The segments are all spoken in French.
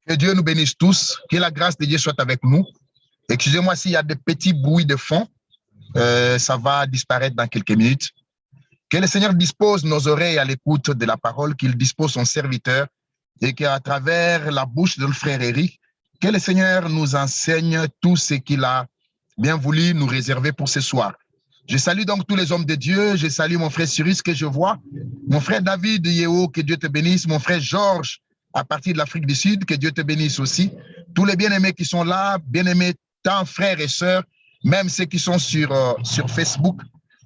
Que Dieu nous bénisse tous, que la grâce de Dieu soit avec nous. Excusez-moi s'il y a des petits bruits de fond, ça va disparaître dans quelques minutes. Que le Seigneur dispose nos oreilles à l'écoute de la parole, qu'il dispose son serviteur et qu'à travers la bouche de notre frère Éric, que le Seigneur nous enseigne tout ce qu'il a bien voulu nous réserver pour ce soir. Je salue donc tous les hommes de Dieu. Je salue mon frère Cyrus que je vois, mon frère David Yeo, que Dieu te bénisse, mon frère Georges à partir de l'Afrique du Sud, que Dieu te bénisse aussi. Tous les bien-aimés qui sont là, bien-aimés tant frères et sœurs, même ceux qui sont sur Facebook,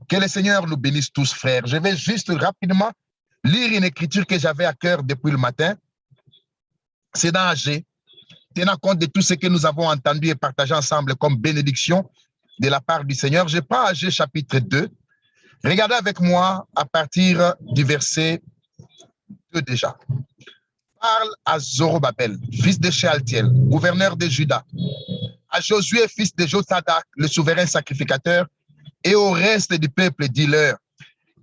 que le Seigneur nous bénisse tous, frères. Je vais juste rapidement lire une écriture que j'avais à cœur depuis le matin. C'est dans Agé, tenant compte de tout ce que nous avons entendu et partagé ensemble comme bénédiction de la part du Seigneur. Je prends Agé chapitre 2. Regardez avec moi à partir du verset 2 déjà. Parle à Zorobabel, fils de Shealtiel, gouverneur de Juda, à Josué, fils de Josadak, le souverain sacrificateur, et au reste du peuple, dis-leur,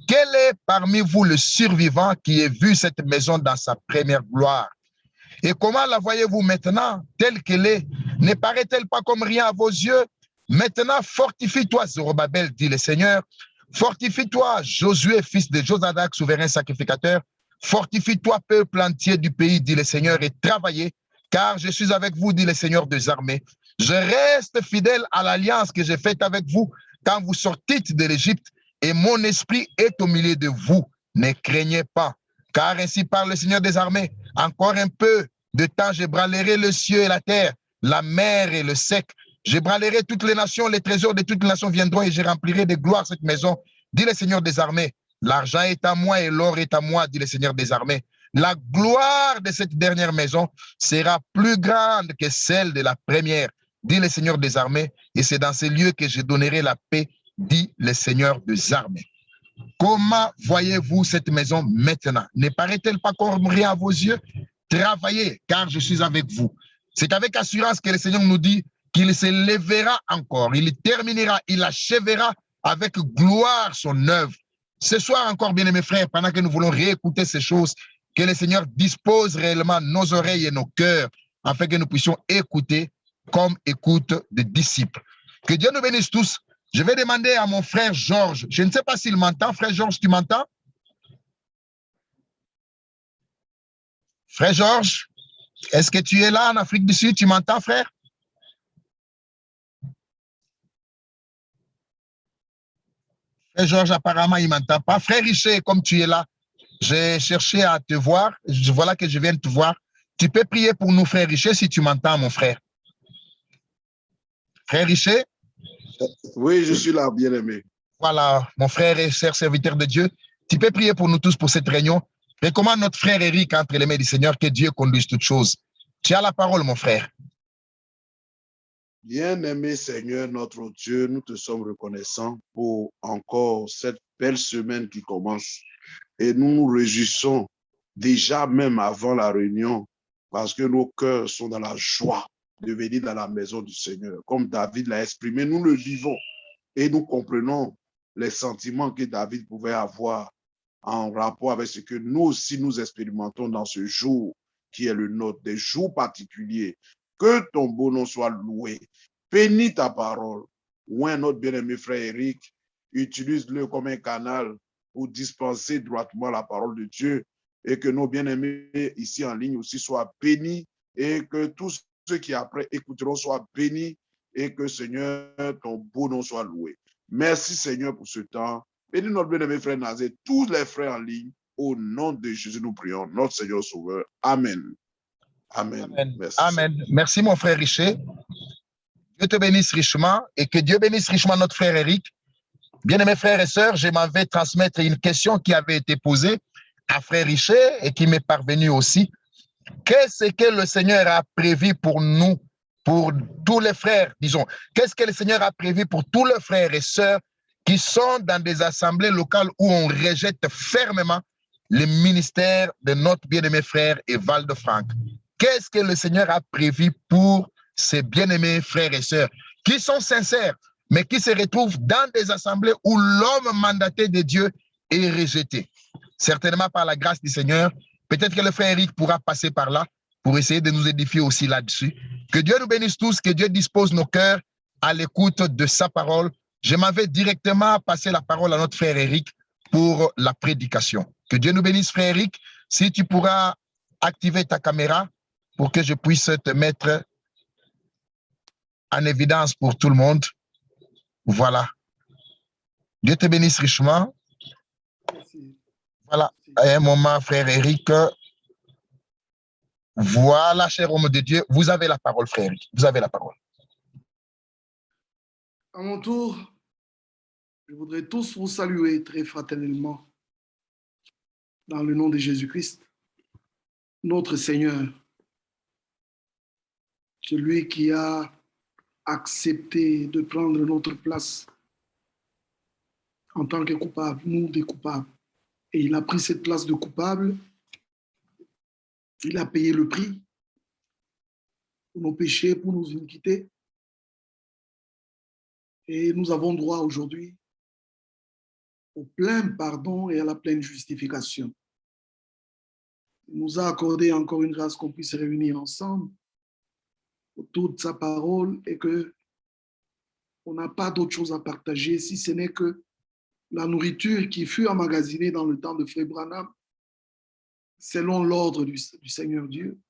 quel est parmi vous le survivant qui ait vu cette maison dans sa première gloire? Et comment la voyez-vous maintenant, telle qu'elle est? Ne paraît-elle pas comme rien à vos yeux? Maintenant, fortifie-toi, Zorobabel, dit le Seigneur. Fortifie-toi, Josué, fils de Josadak, souverain sacrificateur. Fortifie-toi, peuple entier du pays, dit le Seigneur, et travaillez, car je suis avec vous, dit le Seigneur des armées. Je reste fidèle à l'alliance que j'ai faite avec vous quand vous sortîtes de l'Égypte, et mon esprit est au milieu de vous. Ne craignez pas, car ainsi parle le Seigneur des armées. Encore un peu de temps, j'ébranlerai le ciel et la terre, la mer et le sec. J'ébranlerai toutes les nations, les trésors de toutes les nations viendront et je remplirai de gloire cette maison, dit le Seigneur des armées. L'argent est à moi et l'or est à moi, dit le Seigneur des armées. La gloire de cette dernière maison sera plus grande que celle de la première, dit le Seigneur des armées, et c'est dans ces lieux que je donnerai la paix, dit le Seigneur des armées. Comment voyez-vous cette maison maintenant? Ne paraît-elle pas comme rien à vos yeux? Travaillez, car je suis avec vous. C'est avec assurance que le Seigneur nous dit qu'il se lèvera encore, il terminera, il achèvera avec gloire son œuvre. Ce soir encore, bien-aimés frères, pendant que nous voulons réécouter ces choses, que le Seigneur dispose réellement nos oreilles et nos cœurs, afin que nous puissions écouter comme écoute des disciples. Que Dieu nous bénisse tous. Je vais demander à mon frère Georges, je ne sais pas s'il m'entend. Frère Georges, tu m'entends? Frère Georges, est-ce que tu es là en Afrique du Sud? Tu m'entends, frère? Frère Georges, apparemment, il ne m'entend pas. Frère Richer, comme tu es là, j'ai cherché à te voir. Voilà que je viens de te voir. Tu peux prier pour nous, frère Richer, si tu m'entends, mon frère. Frère Richer? Oui, je suis là, bien-aimé. Voilà, mon frère et cher serviteur de Dieu. Tu peux prier pour nous tous pour cette réunion. Recommande notre frère Éric entre les mains du Seigneur, que Dieu conduise toutes choses. Tu as la parole, mon frère. Bien-aimé Seigneur, notre Dieu, nous te sommes reconnaissants pour encore cette belle semaine qui commence. Et nous nous réjouissons déjà même avant la réunion parce que nos cœurs sont dans la joie de venir dans la maison du Seigneur. Comme David l'a exprimé, nous le vivons et nous comprenons les sentiments que David pouvait avoir en rapport avec ce que nous aussi nous expérimentons dans ce jour qui est le nôtre, des jours particuliers. Que ton beau nom soit loué. Bénis ta parole. Ouais, notre bien-aimé frère Éric, utilise-le comme un canal pour dispenser droitement la parole de Dieu et que nos bien-aimés ici en ligne aussi soient bénis et que tous ceux qui après écouteront soient bénis et que Seigneur, ton beau nom soit loué. Merci Seigneur pour ce temps. Bénis notre bien-aimé frère Nazé, tous les frères en ligne, au nom de Jésus nous prions, notre Seigneur Sauveur. Amen. Amen. Amen. Merci, Amen. Merci mon frère Richer. Dieu te bénisse richement et que Dieu bénisse richement notre frère Éric. Bien-aimés frères et sœurs, je m'en vais transmettre une question qui avait été posée à frère Richer et qui m'est parvenue aussi. Qu'est-ce que le Seigneur a prévu pour nous, pour tous les frères, disons? Qu'est-ce que le Seigneur a prévu pour tous les frères et sœurs qui sont dans des assemblées locales où on rejette fermement le ministère de notre bien-aimé frère Evaldo Frank? Qu'est-ce que le Seigneur a prévu pour ces bien-aimés frères et sœurs qui sont sincères, mais qui se retrouvent dans des assemblées où l'homme mandaté de Dieu est rejeté? Certainement par la grâce du Seigneur, Peut-être que le frère Eric pourra passer par là pour essayer de nous édifier aussi là-dessus. Que Dieu nous bénisse tous, que Dieu dispose nos cœurs à l'écoute de sa parole. Je m'en vais directement passer la parole à notre frère Eric pour la prédication. Que Dieu nous bénisse, frère Eric. Si tu pourras activer ta caméra pour que je puisse te mettre en évidence pour tout le monde. Voilà. Dieu te bénisse richement. Merci. Voilà. À un moment, frère Eric. Voilà, cher homme de Dieu. Vous avez la parole, frère Eric. Vous avez la parole. À mon tour, je voudrais tous vous saluer très fraternellement dans le nom de Jésus-Christ, notre Seigneur, celui qui a accepté de prendre notre place en tant que coupable, nous des coupables. Et il a pris cette place de coupable, il a payé le prix pour nos péchés, pour nos iniquités. Et nous avons droit aujourd'hui au plein pardon et à la pleine justification. Il nous a accordé encore une grâce qu'on puisse se réunir ensemble autour de sa parole et que on n'a pas d'autre chose à partager si ce n'est que la nourriture qui fut emmagasinée dans le temps de Frère Branham, selon l'ordre du Seigneur Dieu,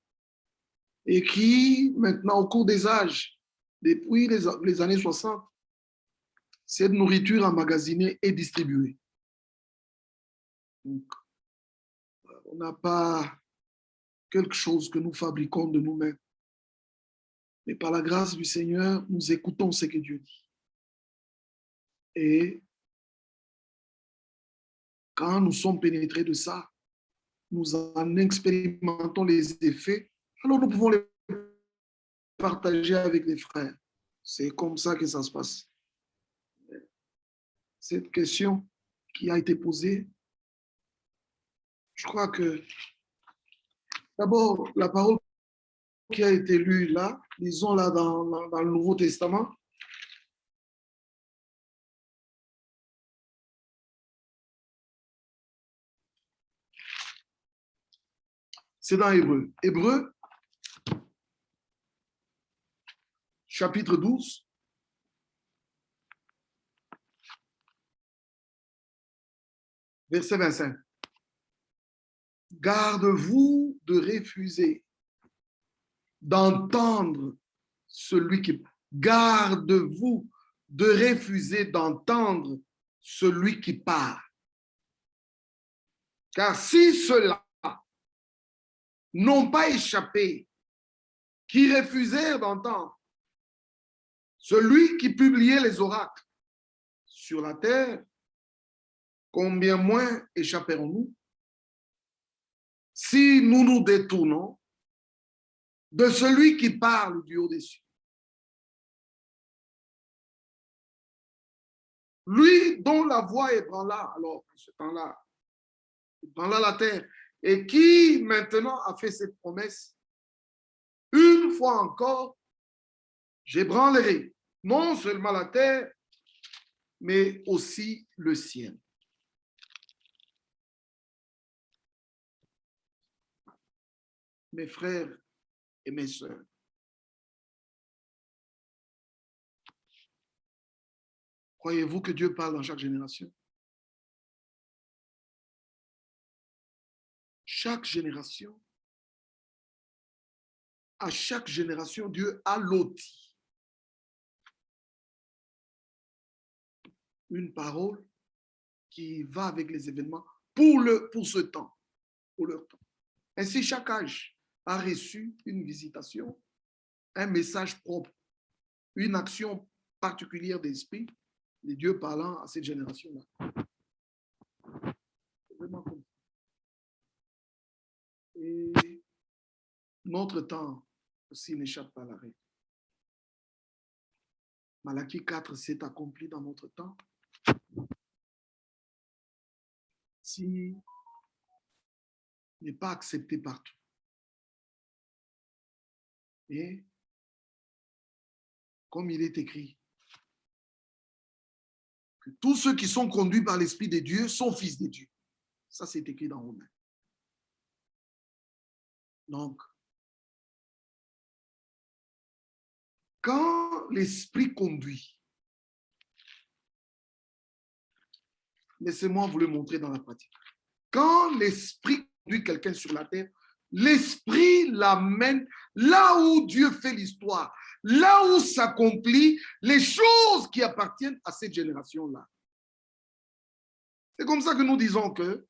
et qui, maintenant, au cours des âges, depuis les années 60, cette nourriture emmagasinée est distribuée. Donc, on n'a pas quelque chose que nous fabriquons de nous-mêmes. Mais par la grâce du Seigneur, nous écoutons ce que Dieu dit. Et quand nous sommes pénétrés de ça, nous en expérimentons les effets, alors nous pouvons les partager avec les frères. C'est comme ça que ça se passe. Cette question qui a été posée, je crois que d'abord, la parole qui a été lue là, disons là dans le Nouveau Testament, c'est dans Hébreu. Hébreu, chapitre 12, verset 25. Garde-vous de refuser d'entendre celui qui... Garde-vous de refuser d'entendre celui qui parle. Car si ceux-là n'ont pas échappé, qui refusèrent d'entendre celui qui publiait les oracles sur la terre, combien moins échapperons-nous si nous nous détournons de celui qui parle du haut des cieux. Lui dont la voix ébranla, alors, en ce temps-là, ébranla la terre, et qui maintenant a fait cette promesse, une fois encore, j'ébranlerai non seulement la terre, mais aussi le ciel. Mes frères et mes sœurs, croyez-vous que Dieu parle dans chaque génération? Chaque génération, à chaque génération, Dieu a loti une parole qui va avec les événements pour ce temps, pour leur temps. Ainsi, chaque âge a reçu une visitation, un message propre, une action particulière d'esprit de Dieu parlant à cette génération-là. C'est vraiment comme ça. Et notre temps aussi n'échappe pas à la règle. Malachie 4 s'est accompli dans notre temps. Si n'est pas accepté partout. Et comme il est écrit, que tous ceux qui sont conduits par l'Esprit de Dieu sont fils de Dieu. Ça, c'est écrit dans Romains. Donc, quand l'esprit conduit, laissez-moi vous le montrer dans la pratique. Quand l'esprit conduit quelqu'un sur la terre, l'esprit l'amène là où Dieu fait l'histoire, là où s'accomplissent les choses qui appartiennent à cette génération-là. C'est comme ça que nous disons que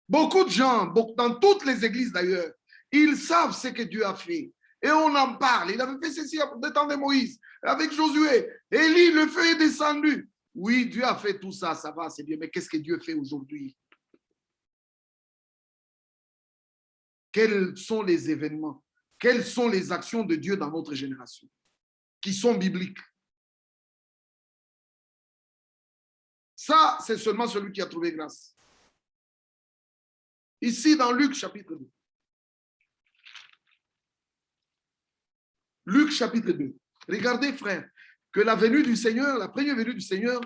beaucoup de gens, dans toutes les églises d'ailleurs, ils savent ce que Dieu a fait. Et on en parle. Il avait fait ceci au temps de Moïse, avec Josué. Élie, le feu est descendu. Oui, Dieu a fait tout ça, ça va, c'est bien. Mais qu'est-ce que Dieu fait aujourd'hui? Quels sont les événements? Quelles sont les actions de Dieu dans notre génération qui sont bibliques? Ça, c'est seulement celui qui a trouvé grâce. Ici, dans Luc chapitre 2. Luc chapitre 2. Regardez, frère, que la venue du Seigneur, la première venue du Seigneur,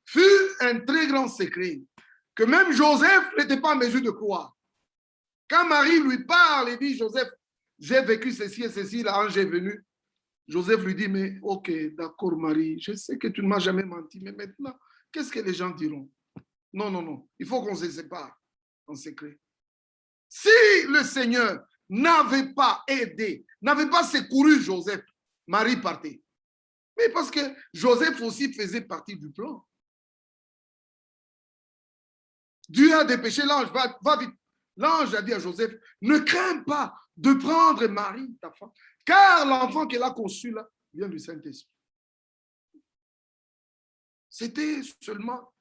fut un très grand secret, que même Joseph n'était pas en mesure de croire. Quand Marie lui parle et dit, Joseph, j'ai vécu ceci et ceci, l'ange est venu. Joseph lui dit, mais ok, d'accord Marie, je sais que tu ne m'as jamais menti, mais maintenant, qu'est-ce que les gens diront? Non, non, non, il faut qu'on se sépare en secret. Si le Seigneur n'avait pas aidé, n'avait pas secouru Joseph, Marie partait. Mais parce que Joseph aussi faisait partie du plan. Dieu a dépêché l'ange, va vite. L'ange a dit à Joseph, ne crains pas de prendre Marie, ta femme, car l'enfant qu'elle a conçu là vient du Saint-Esprit. C'était seulement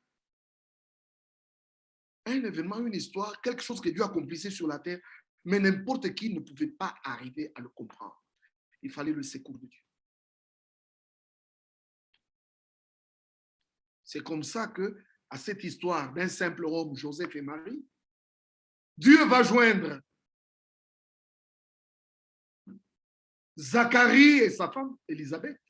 un événement, une histoire, quelque chose que Dieu accomplissait sur la terre, mais n'importe qui ne pouvait pas arriver à le comprendre. Il fallait le secours de Dieu. C'est comme ça que, à cette histoire d'un simple homme, Joseph et Marie, Dieu va joindre Zacharie et sa femme, Élisabeth.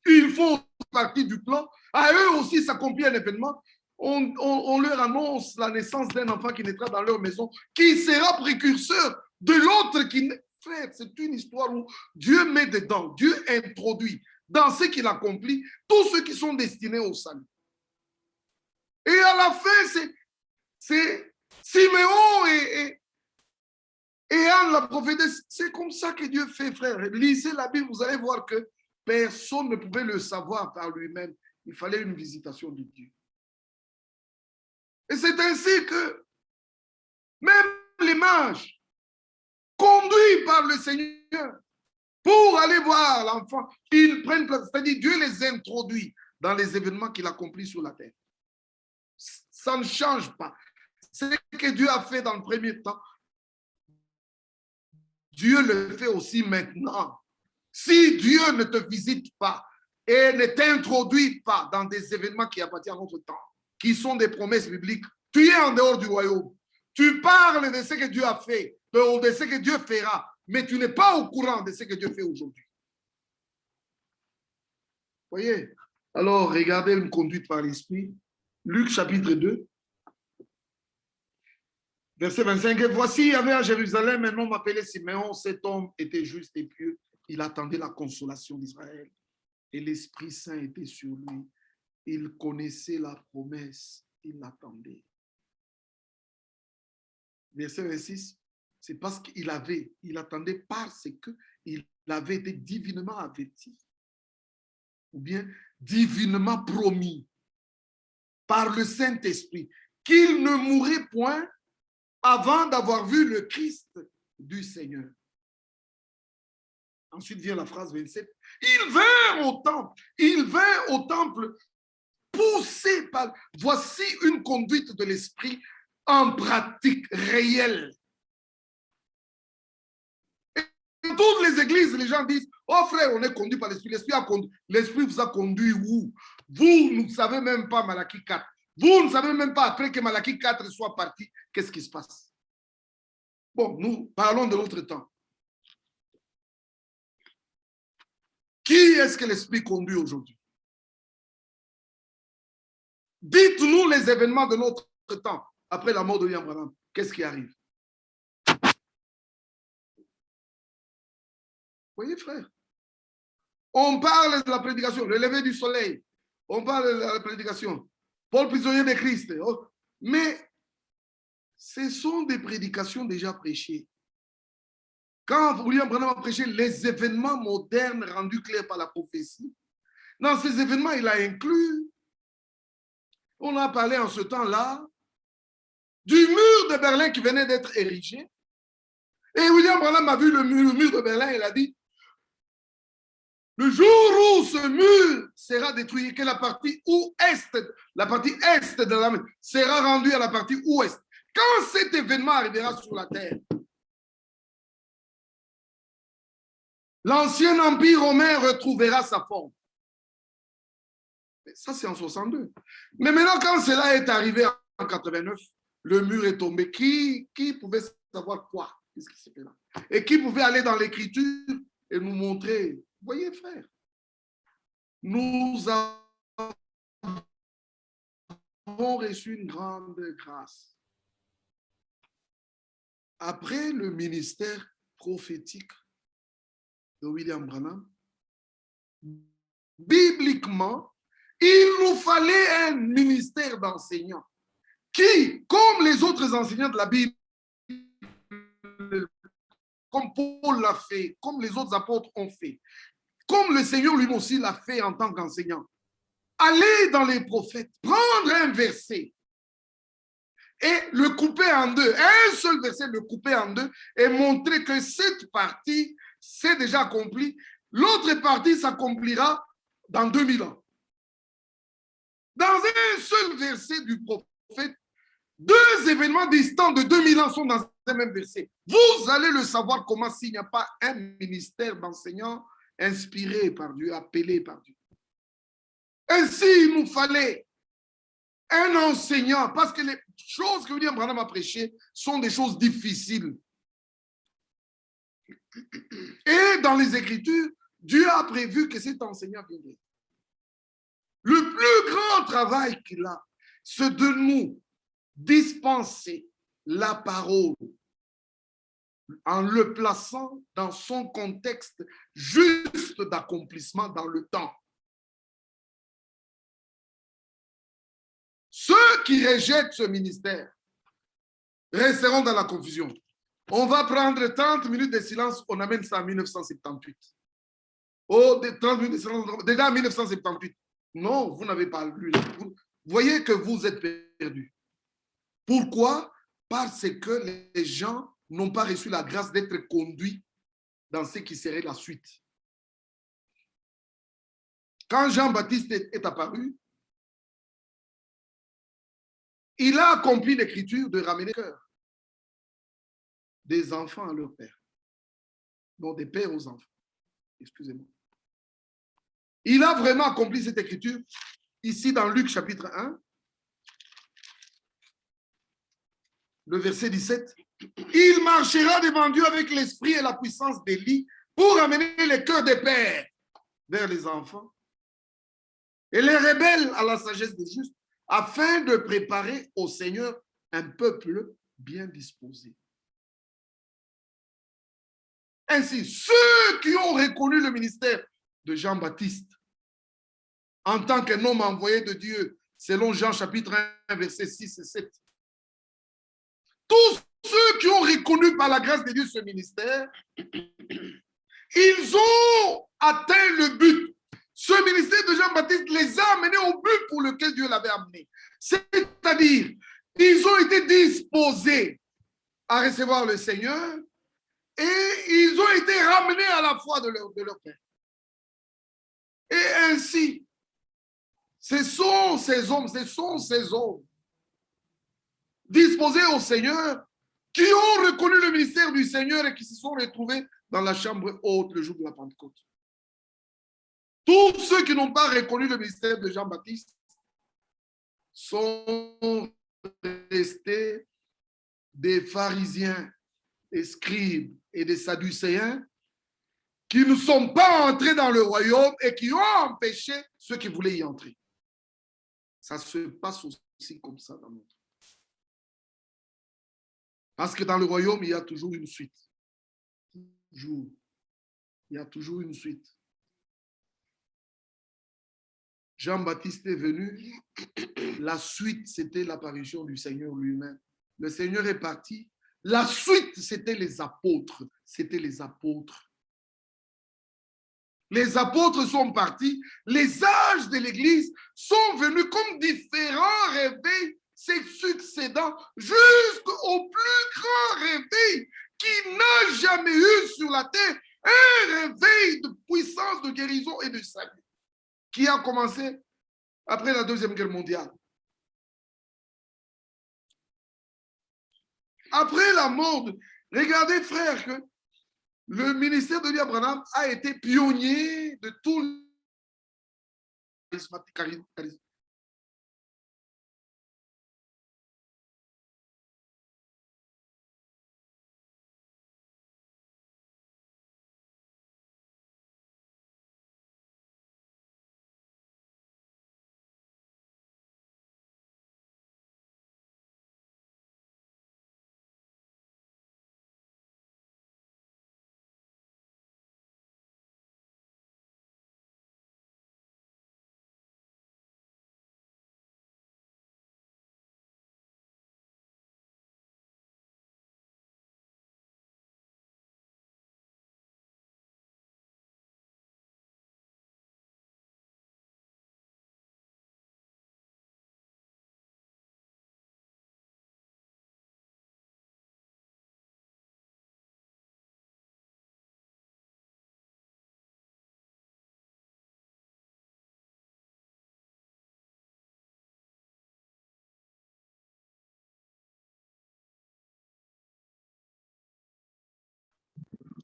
Ils font partie du plan. À eux aussi s'accomplit un événement. On leur annonce la naissance d'un enfant qui naîtra dans leur maison, qui sera précurseur de l'autre qui... Frère, c'est une histoire où Dieu met dedans, Dieu introduit dans ce qu'il accomplit tous ceux qui sont destinés au salut. Et à la fin, c'est Siméon et Anne, la prophétesse. C'est comme ça que Dieu fait, frère. Lisez la Bible, vous allez voir que personne ne pouvait le savoir par lui-même. Il fallait une visitation de Dieu. Et c'est ainsi que même les mages, conduits par le Seigneur, pour aller voir l'enfant, ils prennent place. C'est-à-dire Dieu les introduit dans les événements qu'il accomplit sur la terre. Ça ne change pas. C'est ce que Dieu a fait dans le premier temps. Dieu le fait aussi maintenant. Si Dieu ne te visite pas et ne t'introduit pas dans des événements qui appartiennent à notre temps, qui sont des promesses bibliques, tu es en dehors du royaume. Tu parles de ce que Dieu a fait, de ce que Dieu fera, mais tu n'es pas au courant de ce que Dieu fait aujourd'hui. Voyez? Alors, regardez une conduite par l'esprit. Luc chapitre 2, verset 25. Et voici, il y avait à Jérusalem un homme appelé Siméon. Cet homme était juste et pieux. Il attendait la consolation d'Israël. Et l'Esprit Saint était sur lui. Il connaissait la promesse. Il l'attendait. Verset 26. C'est parce qu'il attendait parce qu'il avait été divinement averti. Ou bien divinement promis par le Saint-Esprit qu'il ne mourrait point avant d'avoir vu le Christ du Seigneur. Ensuite vient la phrase 27. Il vint au temple poussé par... Voici une conduite de l'esprit en pratique réelle. Et dans toutes les églises, les gens disent, oh frère, on est conduit par l'esprit. L'esprit vous a conduit où? Vous ne savez même pas Malachie 4. Vous ne savez même pas après que Malachie 4 soit parti, qu'est-ce qui se passe? Bon, nous parlons de notre temps. Qui est-ce que l'Esprit conduit aujourd'hui? Dites-nous les événements de notre temps après la mort de William Branham. Qu'est-ce qui arrive? Voyez, frère. On parle de la prédication, le lever du soleil. On parle de la prédication. Paul prisonnier de Christ. Mais ce sont des prédications déjà prêchées. Quand William Branham a prêché les événements modernes rendus clairs par la prophétie, dans ces événements, il a inclus, on a parlé en ce temps-là, du mur de Berlin qui venait d'être érigé. Et William Branham a vu le mur de Berlin, il a dit, le jour où ce mur sera détruit, que la partie est de la mer sera rendue à la partie ouest. Quand cet événement arrivera sur la terre, l'ancien empire romain retrouvera sa forme. Ça, c'est en 62. Mais maintenant, quand cela est arrivé en 89, le mur est tombé. Qui pouvait savoir quoi? Qu'est-ce qui s'est fait là? Et qui pouvait aller dans l'écriture et nous montrer? Voyez, frère, nous avons reçu une grande grâce. Après le ministère prophétique de William Branham, bibliquement, il nous fallait un ministère d'enseignants qui, comme les autres enseignants de la Bible, comme Paul l'a fait, comme les autres apôtres ont fait, comme le Seigneur lui aussi l'a fait en tant qu'enseignant, aller dans les prophètes, prendre un verset et le couper en deux, un seul verset, le couper en deux et montrer que cette partie s'est déjà accomplie, l'autre partie s'accomplira dans 2000 ans. Dans un seul verset du prophète, deux événements distants de 2000 ans sont dans un même verset. Vous allez le savoir comment s'il n'y a pas un ministère d'enseignants inspiré par Dieu, appelé par Dieu. Ainsi, il nous fallait un enseignant, parce que les choses que William Branham a prêchées sont des choses difficiles. Et dans les Écritures, Dieu a prévu que cet enseignant viendrait. Le plus grand travail qu'il a, c'est de nous dispenser la parole en le plaçant dans son contexte juste d'accomplissement dans le temps. Ceux qui rejettent ce ministère resteront dans la confusion. On va prendre 30 minutes de silence, on amène ça en 1978. Oh, 30 minutes de silence, déjà en 1978. Non, vous n'avez pas lu. Vous voyez que vous êtes perdus. Pourquoi? Parce que les gens n'ont pas reçu la grâce d'être conduits dans ce qui serait la suite. Quand Jean-Baptiste est apparu, il a accompli l'écriture de ramener le cœur des enfants à leur père. Non, des pères aux enfants. Excusez-moi. Il a vraiment accompli cette écriture ici dans Luc chapitre 1, le verset 17. Il marchera devant Dieu avec l'esprit et la puissance d'Élie pour amener les cœurs des pères vers les enfants et les rebelles à la sagesse des justes, afin de préparer au Seigneur un peuple bien disposé. Ainsi, ceux qui ont reconnu le ministère de Jean-Baptiste en tant qu'un homme envoyé de Dieu, selon Jean chapitre 1, versets 6 et 7, tous ceux qui ont reconnu par la grâce de Dieu ce ministère, ils ont atteint le but. Ce ministère de Jean-Baptiste les a amenés au but pour lequel Dieu l'avait amené. C'est-à-dire, ils ont été disposés à recevoir le Seigneur et ils ont été ramenés à la foi de leur Père. Et ainsi, ce sont ces hommes disposés au Seigneur qui ont reconnu le ministère du Seigneur et qui se sont retrouvés dans la chambre haute le jour de la Pentecôte. Tous ceux qui n'ont pas reconnu le ministère de Jean-Baptiste sont restés des pharisiens, des scribes et des sadducéens qui ne sont pas entrés dans le royaume et qui ont empêché ceux qui voulaient y entrer. Ça se passe aussi comme ça dans notre vie. Parce que dans le royaume, il y a toujours une suite. Toujours. il y a toujours une suite. Jean-Baptiste est venu, la suite, c'était l'apparition du Seigneur lui-même. Le Seigneur est parti, la suite, c'était les apôtres. C'était les apôtres. Les apôtres sont partis, les âges de l'Église sont venus comme différents réveils se succédant jusqu'au plus grand réveil qui n'a jamais eu sur la terre, un réveil de puissance, de guérison et de salut qui a commencé après la Deuxième Guerre mondiale. Après la mort, regardez frère, que le ministère de William Branham a été pionnier de tout le charisme.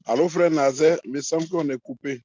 Allô, frère Nazaire, il me semble qu'on est coupé.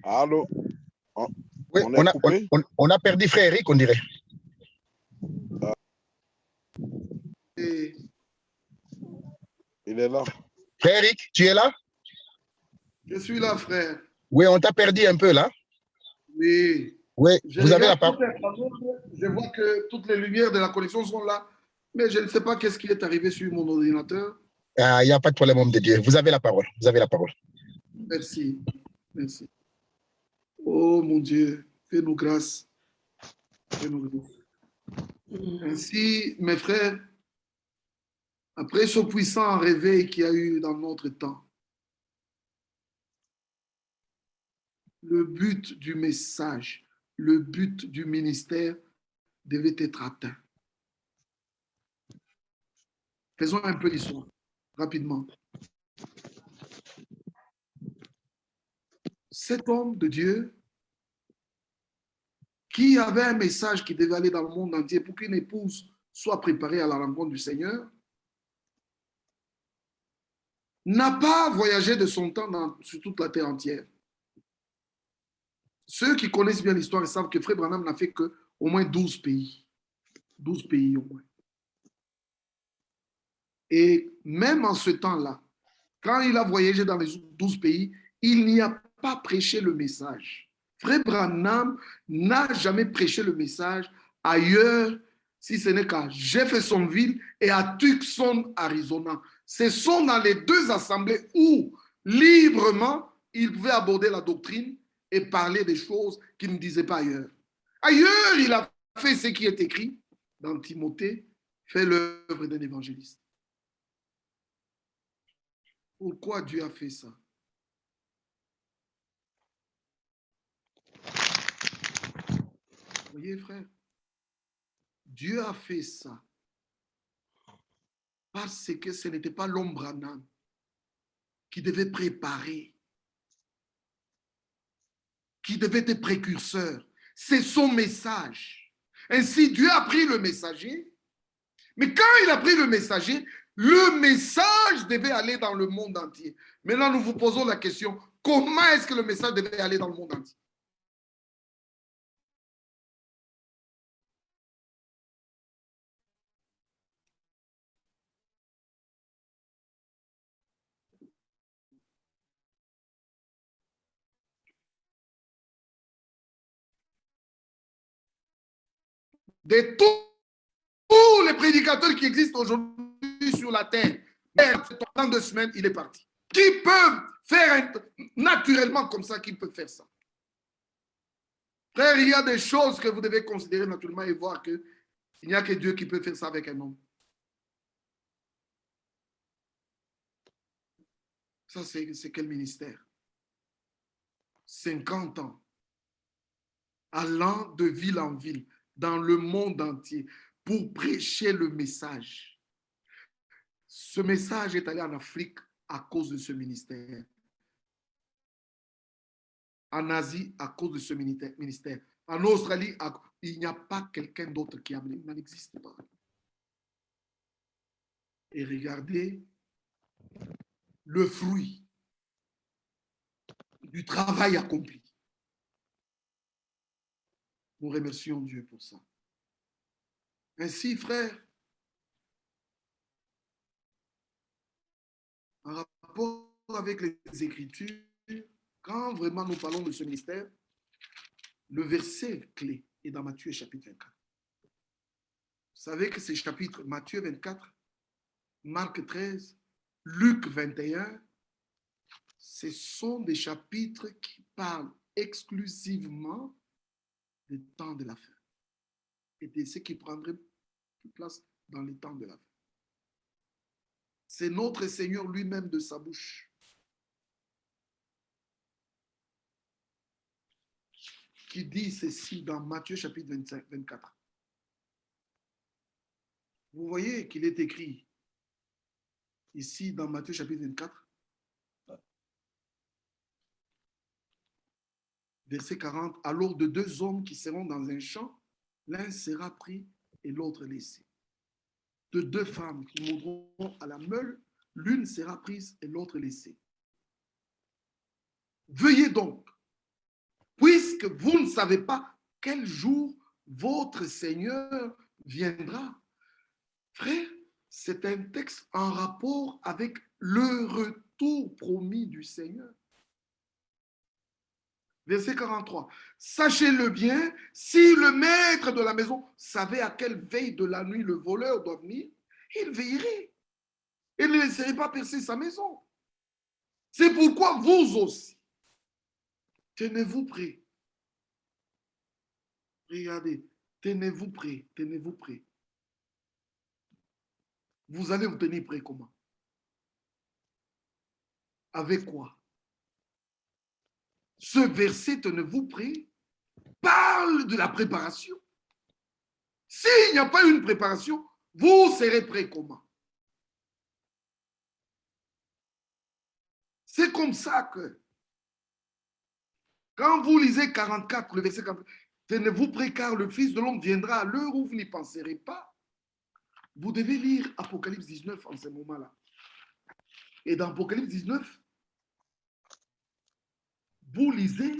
Allô? Oui, On est coupé? on a perdu frère Eric, on dirait. Et Il est là. Frère Eric, tu es là? je suis là, frère. Oui, on t'a perdu un peu là. Oui. Oui, Je vous avez la regarde parole. je vois que toutes les lumières de la connexion sont là, mais je ne sais pas qu'est-ce qui est arrivé sur mon ordinateur. Il n'y a pas de problème, homme de Dieu. Vous avez la parole. Vous avez la parole. Merci. Merci. Oh mon Dieu, fais-nous grâce. Fais-nous grâce. Ainsi, mes frères, après ce puissant réveil qu'il y a eu dans notre temps, le but du message, le but du ministère devait être atteint. Faisons un peu l'histoire, rapidement. Cet homme de Dieu qui avait un message qui devait aller dans le monde entier pour qu'une épouse soit préparée à la rencontre du Seigneur, n'a pas voyagé de son temps sur toute la terre entière. Ceux qui connaissent bien l'histoire savent que Frère Branham n'a fait qu'au moins 12 pays. 12 pays au moins. Et même en ce temps-là, quand il a voyagé dans les 12 pays, il n'y a pas prêché le message. Frère Branham n'a jamais prêché le message ailleurs, si ce n'est qu'à Jeffersonville et à Tucson, Arizona. Ce sont dans les deux assemblées où, librement, il pouvait aborder la doctrine et parler des choses qu'il ne disait pas ailleurs. Ailleurs, il a fait ce qui est écrit dans Timothée, fait l'œuvre d'un évangéliste. Pourquoi Dieu a fait ça? Vous voyez, frère, Dieu a fait ça parce que ce n'était pas l'homme Branham qui devait préparer, qui devait être précurseur. C'est son message. Ainsi, Dieu a pris le messager, mais quand il a pris le message devait aller dans le monde entier. Maintenant, nous vous posons la question, comment est-ce que le message devait aller dans le monde entier? De tous les prédicateurs qui existent aujourd'hui sur la terre, dans 2 semaines, il est parti. Qui peuvent faire naturellement comme ça, qui peuvent faire ça? Frère, il y a des choses que vous devez considérer naturellement et voir qu'il n'y a que Dieu qui peut faire ça avec un homme. Ça, c'est quel ministère? 50 ans, allant de ville en ville, dans le monde entier, pour prêcher le message. Ce message est allé en Afrique à cause de ce ministère. En Asie, à cause de ce ministère. En Australie, il n'y a pas quelqu'un d'autre qui a amené. Il n'en existe pas. Et regardez le fruit du travail accompli. Nous remercions Dieu pour ça. Ainsi, frère, en rapport avec les Écritures, quand vraiment nous parlons de ce ministère, le verset clé est dans Matthieu chapitre 24. Vous savez que ces chapitres, Matthieu 24, Marc 13, Luc 21, ce sont des chapitres qui parlent exclusivement des temps de la fin et de ce qui prendrait place dans les temps de la fin. C'est notre Seigneur lui-même de sa bouche qui dit ceci dans Matthieu chapitre 24. Vous voyez qu'il est écrit ici dans Matthieu chapitre 24, verset 40, alors de 2 hommes qui seront dans un champ, l'un sera pris et l'autre laissé. De 2 femmes qui monteront à la meule, l'une sera prise et l'autre laissée. Veuillez donc, puisque vous ne savez pas quel jour votre Seigneur viendra. Frère, c'est un texte en rapport avec le retour promis du Seigneur. Verset 43. Sachez-le bien, si le maître de la maison savait à quelle veille de la nuit le voleur doit venir, il veillerait. Il ne laisserait pas percer sa maison. C'est pourquoi vous aussi, tenez-vous prêts. Regardez, tenez-vous prêts, tenez-vous prêts. Vous allez vous tenir prêts comment? Avec quoi? Ce verset, tenez-vous prêts, parle de la préparation. S'il n'y a pas une préparation, vous serez prêts comment? C'est comme ça que, quand vous lisez 44, le verset 44, tenez-vous prêts car le Fils de l'homme viendra à l'heure où vous n'y penserez pas. Vous devez lire Apocalypse 19 en ce moment-là. Et dans Apocalypse 19, vous lisez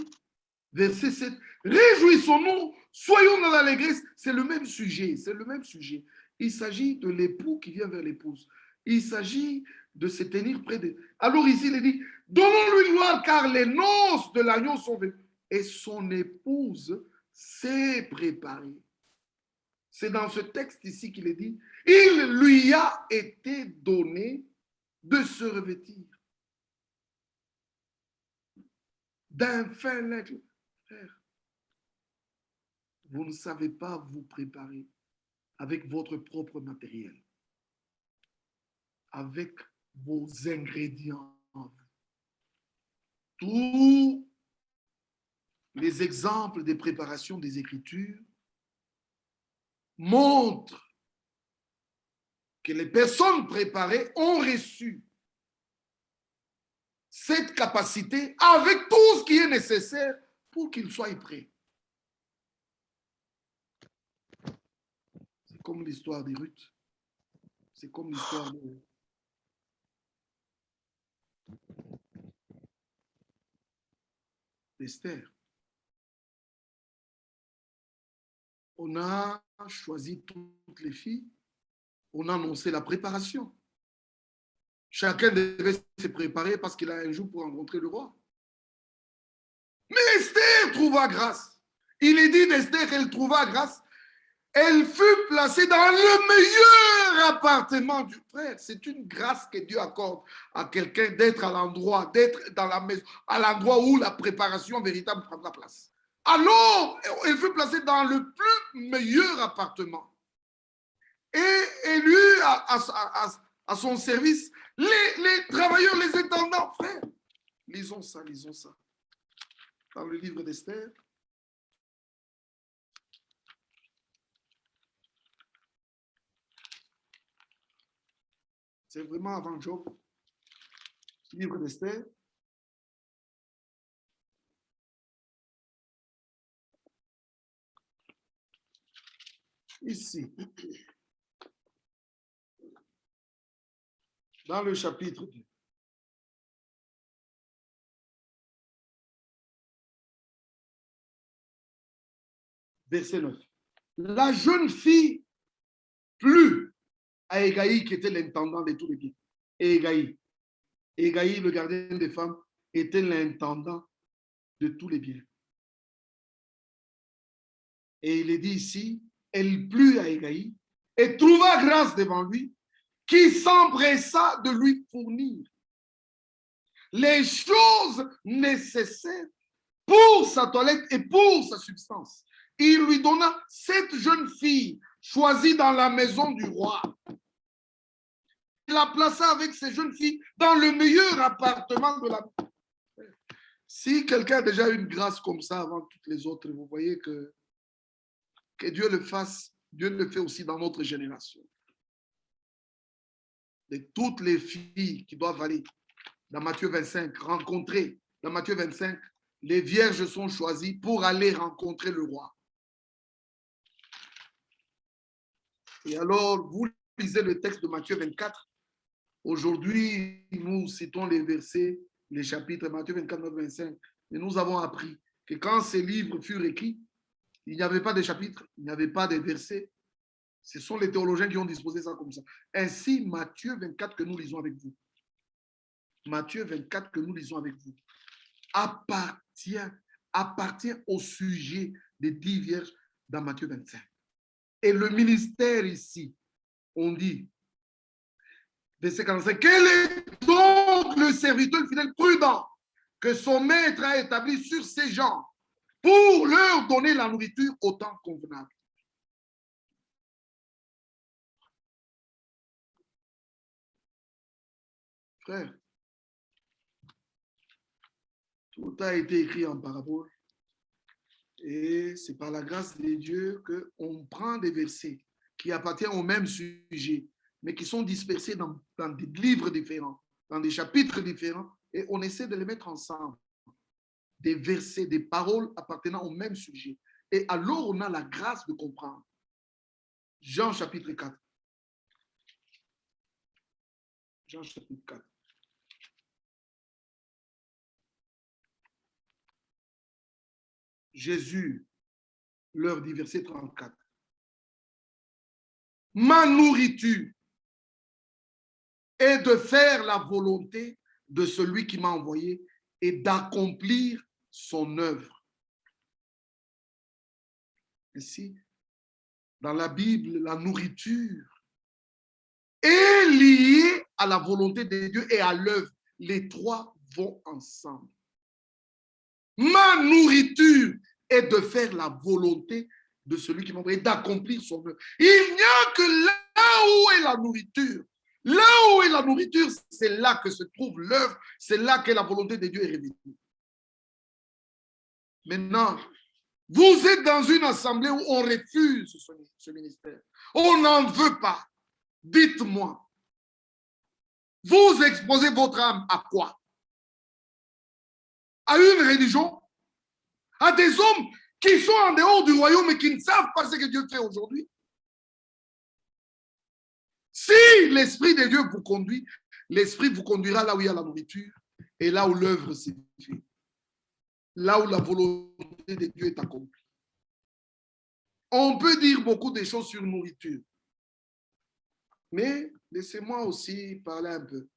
verset 7. Réjouissons-nous, soyons dans l'allégresse. C'est le même sujet, c'est le même sujet. Il s'agit de l'époux qui vient vers l'épouse. Il s'agit de se tenir près de... Alors ici, il est dit, donnons-lui gloire car les noces de l'agneau sont venues. Et son épouse s'est préparée. C'est dans ce texte ici qu'il est dit, il lui a été donné de se revêtir d'un fin linge. Frère, vous ne savez pas vous préparer avec votre propre matériel, avec vos ingrédients. Tous les exemples des préparations des Écritures montre que les personnes préparées ont reçu cette capacité avec tout ce qui est nécessaire pour qu'ils soient prêts. C'est comme l'histoire de Ruth. C'est comme l'histoire d'Esther. On a choisi toutes les filles. On a annoncé la préparation. Chacun devait se préparer parce qu'il a un jour pour rencontrer le roi. Mais Esther trouva grâce. Il est dit d'Esther qu'elle trouva grâce. Elle fut placée dans le meilleur appartement du frère. C'est une grâce que Dieu accorde à quelqu'un d'être à l'endroit, d'être dans la maison, à l'endroit où la préparation véritable prendra place. Alors, elle fut placée dans le plus meilleur appartement. Et elle eut à son service les travailleurs, les intendants. Frère, lisons ça. Dans le livre d'Esther. C'est vraiment avant Job. Livre d'Esther. Ici. Dans le chapitre 2. Verset 9. La jeune fille plut à Égaï, qui était l'intendant de tous les biens. Égaï, le gardien des femmes, était l'intendant de tous les biens. Et il est dit ici, elle plut à Égaï et trouva grâce devant lui, qui s'empressa de lui fournir les choses nécessaires pour sa toilette et pour sa substance. Il lui donna cette jeune fille choisie dans la maison du roi. Il la plaça avec ces jeunes filles dans le meilleur appartement de la... Si quelqu'un a déjà eu une grâce comme ça avant toutes les autres, vous voyez que Dieu le fasse, Dieu le fait aussi dans notre génération. De toutes les filles qui doivent aller dans Matthieu 25, rencontrer, dans Matthieu 25, les vierges sont choisies pour aller rencontrer le roi. Et alors, vous lisez le texte de Matthieu 24. Aujourd'hui, nous citons les versets, les chapitres, Matthieu 24, 25. Et nous avons appris que quand ces livres furent écrits, il n'y avait pas de chapitres, il n'y avait pas de versets. Ce sont les théologiens qui ont disposé ça comme ça. Ainsi, Matthieu 24 que nous lisons avec vous, Matthieu 24 que nous lisons avec vous, appartient au sujet des 10 vierges dans Matthieu 25. Et le ministère ici, on dit, verset 45, quel est donc le serviteur fidèle prudent que son maître a établi sur ces gens pour leur donner la nourriture au temps convenable? Frère, tout a été écrit en parabole. Et c'est par la grâce de Dieu qu'on prend des versets qui appartiennent au même sujet, mais qui sont dispersés dans des livres différents, dans des chapitres différents, et on essaie de les mettre ensemble. Des versets, des paroles appartenant au même sujet. Et alors, on a la grâce de comprendre. Jean chapitre 4. Jean chapitre 4. Jésus leur dit, verset 34. Ma nourriture est de faire la volonté de celui qui m'a envoyé et d'accomplir son œuvre. Ainsi, dans la Bible, la nourriture est liée à la volonté de Dieu et à l'œuvre. Les trois vont ensemble. Ma nourriture est de faire la volonté de celui qui m'a envoyé, d'accomplir son œuvre. Il n'y a que là où est la nourriture. Là où est la nourriture, c'est là que se trouve l'œuvre, c'est là que la volonté de Dieu est révélée. Maintenant, Vous êtes dans une assemblée où on refuse ce ministère. On n'en veut pas. Dites-moi. Vous exposez votre âme à quoi? À une religion? À des hommes qui sont en dehors du royaume et qui ne savent pas ce que Dieu fait aujourd'hui? Si l'Esprit de Dieu vous conduit, l'Esprit vous conduira là où il y a la nourriture et là où l'œuvre s'est faite. Là où la volonté de Dieu est accomplie. On peut dire beaucoup de choses sur nourriture. Mais laissez-moi aussi parler un peu.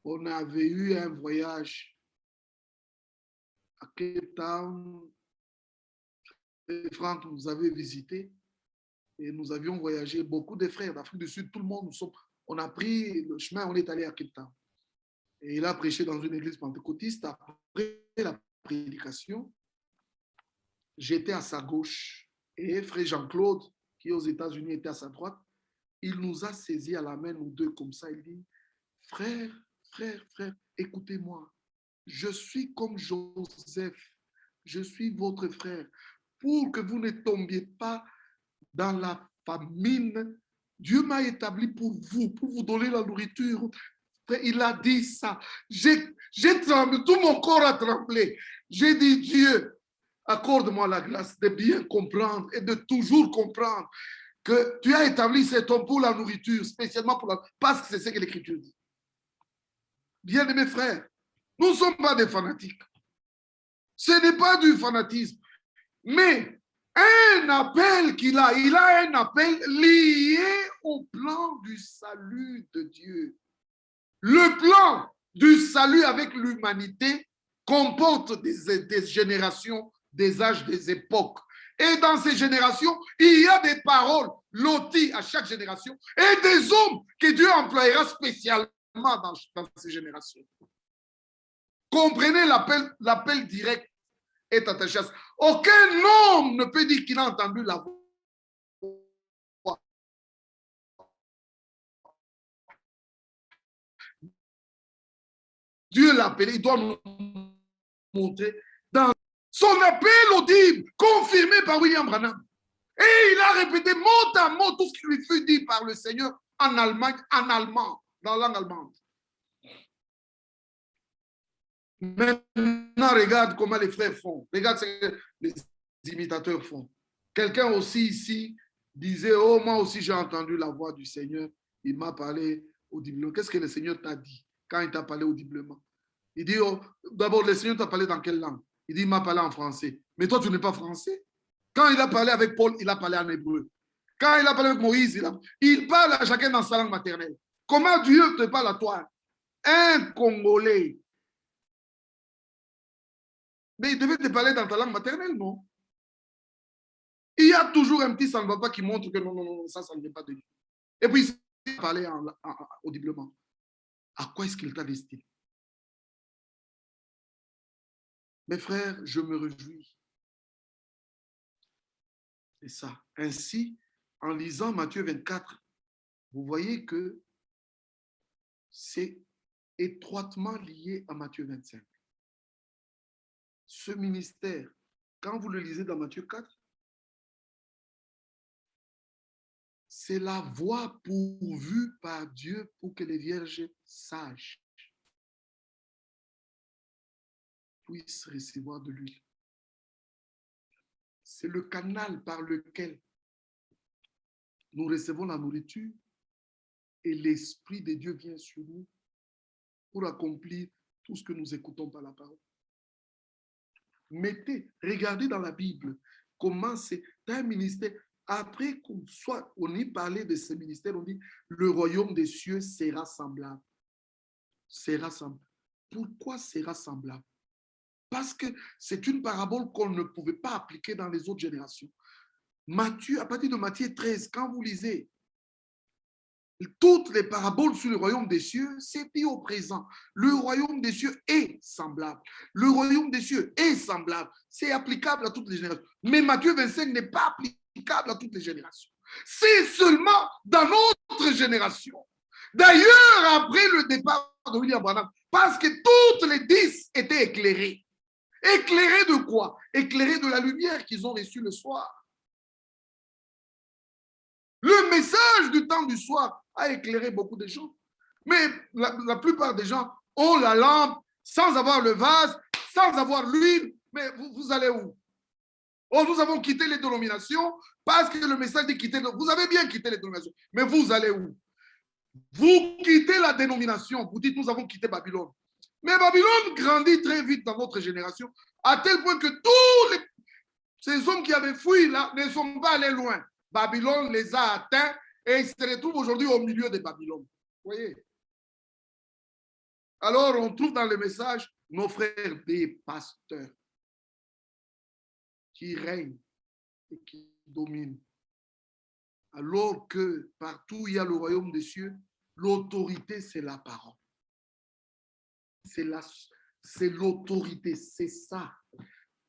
On avait eu un voyage à Cape Town. Franck nous avait visité et nous avions voyagé. Beaucoup de frères d'Afrique du Sud, tout le monde, on a pris le chemin, on est allé à Cape Town. Et il a prêché dans une église pentecôtiste. Après la prédication, j'étais à sa gauche et frère Jean-Claude, qui aux États-Unis était à sa droite, il nous a saisis à la main, nous deux, comme ça. Il dit, frère, écoutez-moi. Je suis comme Joseph. Je suis votre frère. Pour que vous ne tombiez pas dans la famine, Dieu m'a établi pour vous donner la nourriture. Il a dit ça. J'ai tremblé, tout mon corps a tremblé. J'ai dit, Dieu, accorde-moi la grâce de bien comprendre et de toujours comprendre que tu as établi cet homme pour la nourriture, spécialement parce que c'est ce que l'Écriture dit. Bien-aimés frères, nous ne sommes pas des fanatiques. Ce n'est pas du fanatisme, mais un appel qu'il a, il a un appel lié au plan du salut de Dieu. Le plan du salut avec l'humanité comporte des générations, des âges, des époques. Et dans ces générations, il y a des paroles loties à chaque génération et des hommes que Dieu employera spécialement dans ces générations. Comprenez l'appel direct est attaché à ça. Aucun homme ne peut dire qu'il a entendu la voix. Dieu l'a appelé, il doit nous montrer dans son appel audible, confirmé par William Branham. Et il a répété mot à mot tout ce qui lui fut dit par le Seigneur en allemand, dans la langue allemande. Maintenant, regarde comment les frères font. Regarde ce que les imitateurs font. Quelqu'un aussi ici disait, oh, moi aussi j'ai entendu la voix du Seigneur. Il m'a parlé audiblement. Qu'est-ce que le Seigneur t'a dit quand il t'a parlé audiblement? Il dit, oh, d'abord, le Seigneur t'a parlé dans quelle langue? Il dit, il m'a parlé en français. Mais toi, tu n'es pas français. Quand il a parlé avec Paul, il a parlé en hébreu. Quand il a parlé avec Moïse, il parle à chacun dans sa langue maternelle. Comment Dieu te parle à toi? Un Congolais. Mais il devait te parler dans ta langue maternelle, non? Il y a toujours un petit ça ne va pas qui montre que non, ça ne vient pas de Dieu. Et puis, il parlait audiblement. À quoi est-ce qu'il t'a destiné? Mes frères, je me réjouis. C'est ça. Ainsi, en lisant Matthieu 24, vous voyez que c'est étroitement lié à Matthieu 25. Ce ministère, quand vous le lisez dans Matthieu 4, c'est la voie pourvue par Dieu pour que les vierges sages puissent recevoir de l'huile. C'est le canal par lequel nous recevons la nourriture et l'Esprit de Dieu vient sur nous pour accomplir tout ce que nous écoutons par la parole. Regardez dans la Bible comment c'est un ministère. Après on y parlait de ce ministère, on dit le royaume des cieux sera semblable. Sera semblable. Pourquoi sera semblable? Parce que c'est une parabole qu'on ne pouvait pas appliquer dans les autres générations. Matthieu, à partir de Matthieu 13, quand vous lisez toutes les paraboles sur le royaume des cieux, c'est dit au présent. Le royaume des cieux est semblable. Le royaume des cieux est semblable. C'est applicable à toutes les générations. Mais Matthieu 25 n'est pas applicable à toutes les générations. C'est seulement dans notre génération. D'ailleurs, après le départ de William Branham, parce que toutes les 10 étaient éclairées. Éclairés de quoi? Éclairés de la lumière qu'ils ont reçue le soir. Le message du temps du soir a éclairé beaucoup de gens. Mais la plupart des gens ont la lampe sans avoir le vase, sans avoir l'huile. Mais vous allez où? Oh, nous avons quitté les dénominations parce que le message dit quitter. Vous avez bien quitté les dénominations. Mais vous allez où? Vous quittez la dénomination. Vous dites, nous avons quitté Babylone. Mais Babylone grandit très vite dans notre génération, à tel point que tous ces hommes qui avaient fui là ne sont pas allés loin. Babylone les a atteints et ils se retrouvent aujourd'hui au milieu de Babylone. Vous voyez? Alors, on trouve dans le message nos frères des pasteurs qui règnent et qui dominent. Alors que partout où il y a le royaume des cieux, l'autorité, c'est la parole. C'est l'autorité, c'est ça.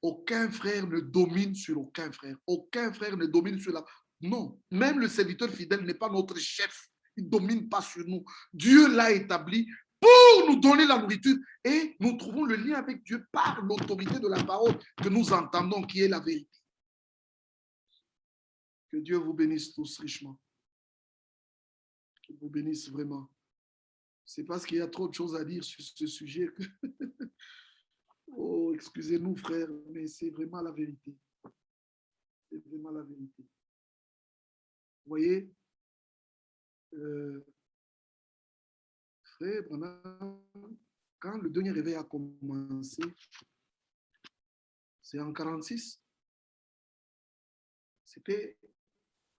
Aucun frère ne domine sur aucun frère. Aucun frère ne domine sur la... Non, même le serviteur fidèle n'est pas notre chef. Il ne domine pas sur nous. Dieu l'a établi pour nous donner la nourriture et nous trouvons le lien avec Dieu par l'autorité de la parole que nous entendons, qui est la vérité. Que Dieu vous bénisse tous richement. Qu'il vous bénisse vraiment. C'est parce qu'il y a trop de choses à dire sur ce sujet que... Oh, excusez-nous, frères, mais c'est vraiment la vérité. C'est vraiment la vérité. Vous voyez, frère, quand le dernier réveil a commencé, c'est en 46. C'était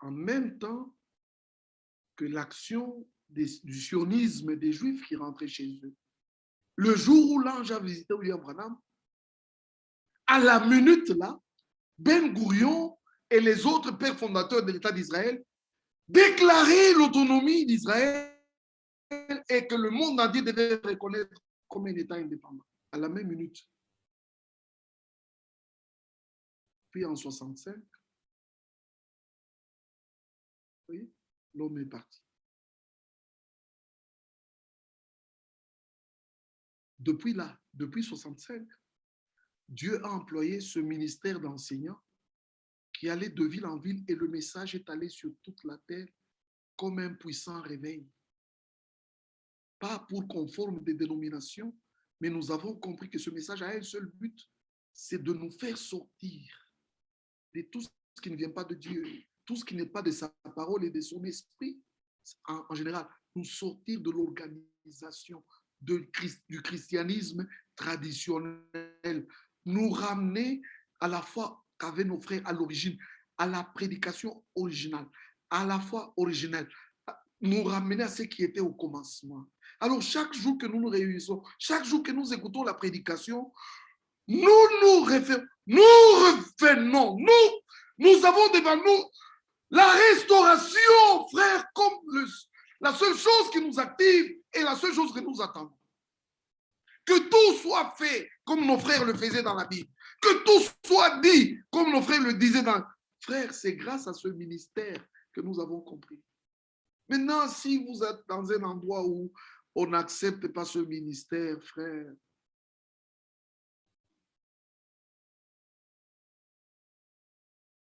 en même temps que l'action du sionisme des Juifs qui rentraient chez eux. Le jour où l'ange a visité William Branham, à la minute là, Ben Gourion et les autres pères fondateurs de l'État d'Israël déclaraient l'autonomie d'Israël et que le monde entier devait reconnaître comme un État indépendant. À la même minute. Puis en 65, oui, l'homme est parti. Depuis là, depuis 65, Dieu a employé ce ministère d'enseignants qui allait de ville en ville et le message est allé sur toute la terre comme un puissant réveil. Pas pour qu'on forme des dénominations, mais nous avons compris que ce message a un seul but, c'est de nous faire sortir de tout ce qui ne vient pas de Dieu, tout ce qui n'est pas de sa parole et de son esprit, en général, nous sortir de l'organisation du christianisme traditionnel, nous ramener à la foi qu'avaient nos frères à l'origine, à la prédication originale, à la foi originelle, nous ramener à ce qui était au commencement. Alors, chaque jour que nous nous réunissons, chaque jour que nous écoutons la prédication, nous revenons, nous avons devant nous la restauration, frère, comme la seule chose qui nous active et la seule chose que nous attendons. Que tout soit fait comme nos frères le faisaient dans la Bible. Que tout soit dit comme nos frères le disaient dans... Frère, c'est grâce à ce ministère que nous avons compris. Maintenant, si vous êtes dans un endroit où on n'accepte pas ce ministère, frère,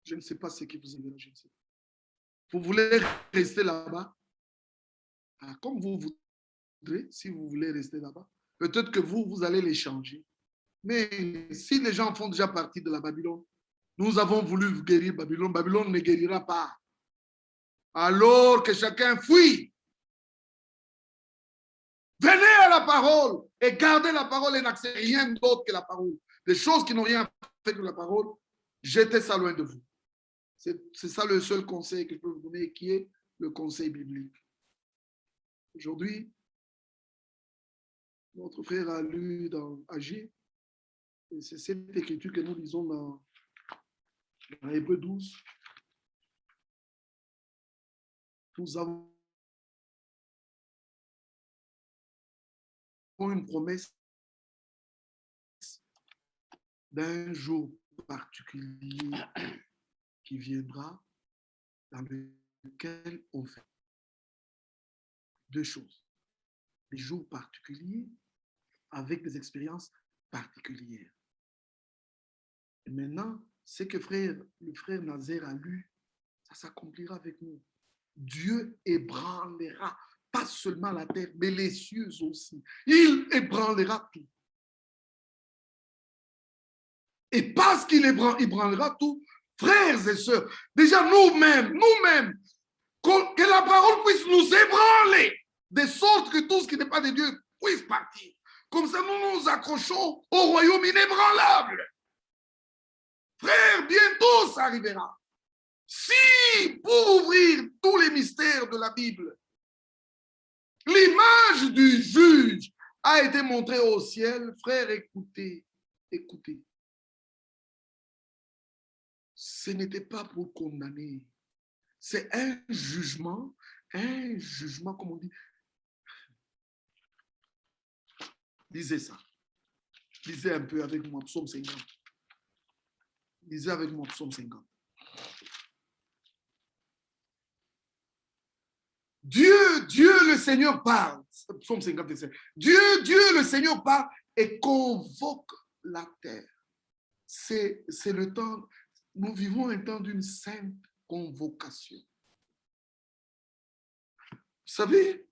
je ne sais pas ce qui vous engage, je ne sais pas. Vous voulez rester là-bas? Ah, comme vous voudrez, si vous voulez rester là-bas. Peut-être que vous allez les changer. Mais si les gens font déjà partie de la Babylone, nous avons voulu guérir Babylone, Babylone ne guérira pas. Alors que chacun fuit. Venez à la parole et gardez la parole et n'acceptez rien d'autre que la parole. Des choses qui n'ont rien fait que la parole, jetez ça loin de vous. C'est ça le seul conseil que je peux vous donner, qui est le conseil biblique. Aujourd'hui, notre frère a lu dans Agir, et c'est cette écriture que nous lisons dans Hébreux 12. Nous avons une promesse d'un jour particulier qui viendra, dans lequel on fait deux choses. Des jours particuliers avec des expériences particulières. Et maintenant, ce que le frère Nazaire a lu, ça s'accomplira avec nous. Dieu ébranlera pas seulement la terre, mais les cieux aussi. Il ébranlera tout. Et parce qu'il ébranlera tout, frères et sœurs, déjà nous-mêmes, que la parole puisse nous ébranler, de sorte que tout ce qui n'est pas de Dieu puisse partir. Comme ça, nous nous accrochons au royaume inébranlable. Frères, bientôt ça arrivera. Si, pour ouvrir tous les mystères de la Bible, l'image du juge a été montrée au ciel, frères, écoutez. Ce n'était pas pour condamner. C'est un jugement, comme on dit. Lisez ça. Lisez un peu avec moi, psaume 50. Lisez avec moi, psaume 50. Dieu le Seigneur parle. Psaume 57. Dieu le Seigneur parle et convoque la terre. C'est le temps, nous vivons un temps d'une sainte convocation. Vous savez,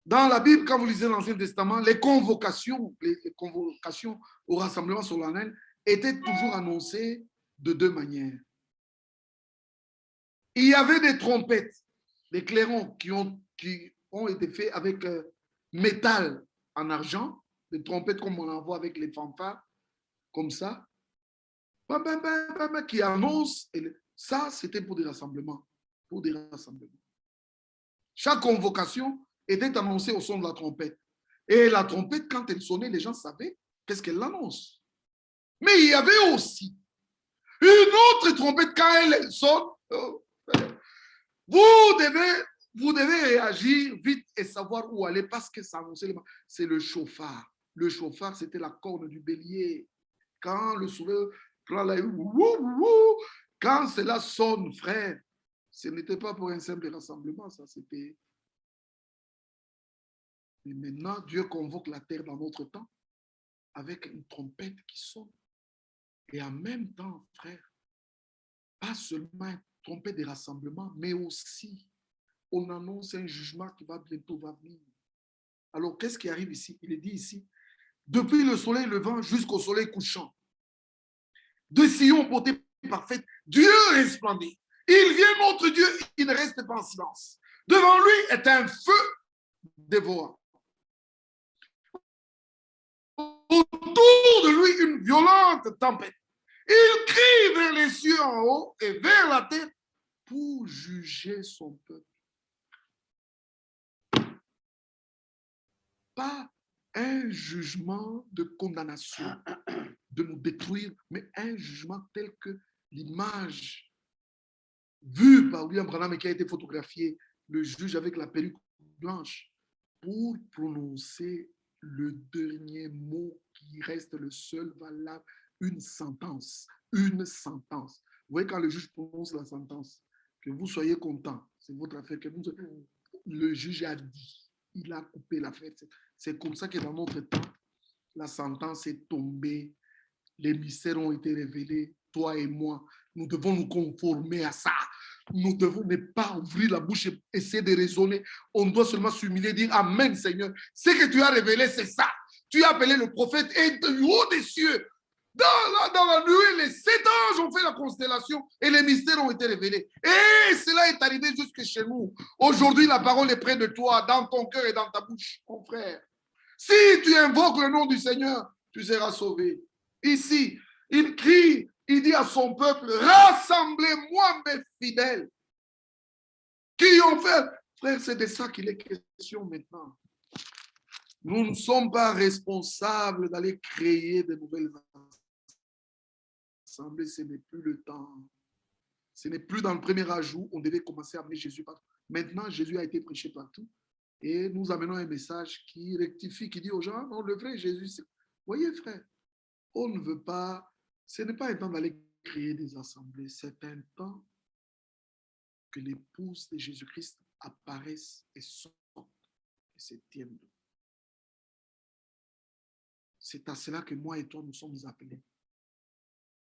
dans la Bible, quand vous lisez l'Ancien Testament, les convocations au rassemblement solennel étaient toujours annoncées de deux manières. Il y avait des trompettes, des clairons qui ont été faits avec métal en argent, des trompettes comme on en voit avec les fanfares, comme ça, qui annoncent. Ça, c'était pour des rassemblements. Chaque convocation était annoncée au son de la trompette. Et la trompette, quand elle sonnait, les gens savaient qu'est-ce qu'elle annonce. Mais il y avait aussi une autre trompette, quand elle sonne, vous devez réagir vite et savoir où aller parce que ça annonçait, c'est le chauffard. Le chauffard, c'était la corne du bélier. Quand le soleil prend la... Quand cela sonne, frère, ce n'était pas pour un simple rassemblement, ça c'était... Mais maintenant, Dieu convoque la terre dans notre temps avec une trompette qui sonne. Et en même temps, frère, pas seulement une trompette des rassemblements, mais aussi on annonce un jugement qui va bientôt venir. Alors, qu'est-ce qui arrive ici? Il est dit ici, depuis le soleil levant jusqu'au soleil couchant, de Sion portée parfaite, Dieu resplendit. Il vient notre Dieu, il ne reste pas en silence. Devant lui est un feu dévorant. Autour de lui, une violente tempête. Il crie vers les cieux en haut et vers la terre pour juger son peuple. Pas un jugement de condamnation, de nous détruire, mais un jugement tel que l'image vue par William Branham et qui a été photographiée, le juge avec la perruque blanche, pour prononcer le dernier mot qui reste le seul valable, une sentence. Une sentence. Vous voyez, quand le juge prononce la sentence, que vous soyez content, c'est votre affaire, que vous, le juge a dit, il a coupé l'affaire. C'est comme ça que dans notre temps, la sentence est tombée, les mystères ont été révélés, toi et moi, nous devons nous conformer à ça. Nous devons ne pas ouvrir la bouche et essayer de raisonner. On doit seulement s'humilier et dire Amen, Seigneur. Ce que tu as révélé, c'est ça. Tu as appelé le prophète et du haut des cieux, dans la nuée, les 7 anges ont fait la constellation et les mystères ont été révélés. Et cela est arrivé jusque chez nous. Aujourd'hui, la parole est près de toi, dans ton cœur et dans ta bouche, mon frère. Si tu invoques le nom du Seigneur, tu seras sauvé. Ici, il crie, il dit à son peuple, rassemblez-moi mes fidèles qui ont fait. Frère, c'est de ça qu'il est question maintenant. Nous ne sommes pas responsables d'aller créer de nouvelles assemblées, ce n'est plus le temps. Ce n'est plus dans le premier âge où on devait commencer à amener Jésus partout. Maintenant, Jésus a été prêché partout. Et nous amenons un message qui rectifie, qui dit aux gens, non, le vrai Jésus, c'est... Voyez, frère, on ne veut pas, ce n'est pas un temps d'aller créer des assemblées, c'est un temps que l'épouse de Jésus-Christ apparaisse et sorte et se tienne. C'est à cela que moi et toi, nous sommes appelés.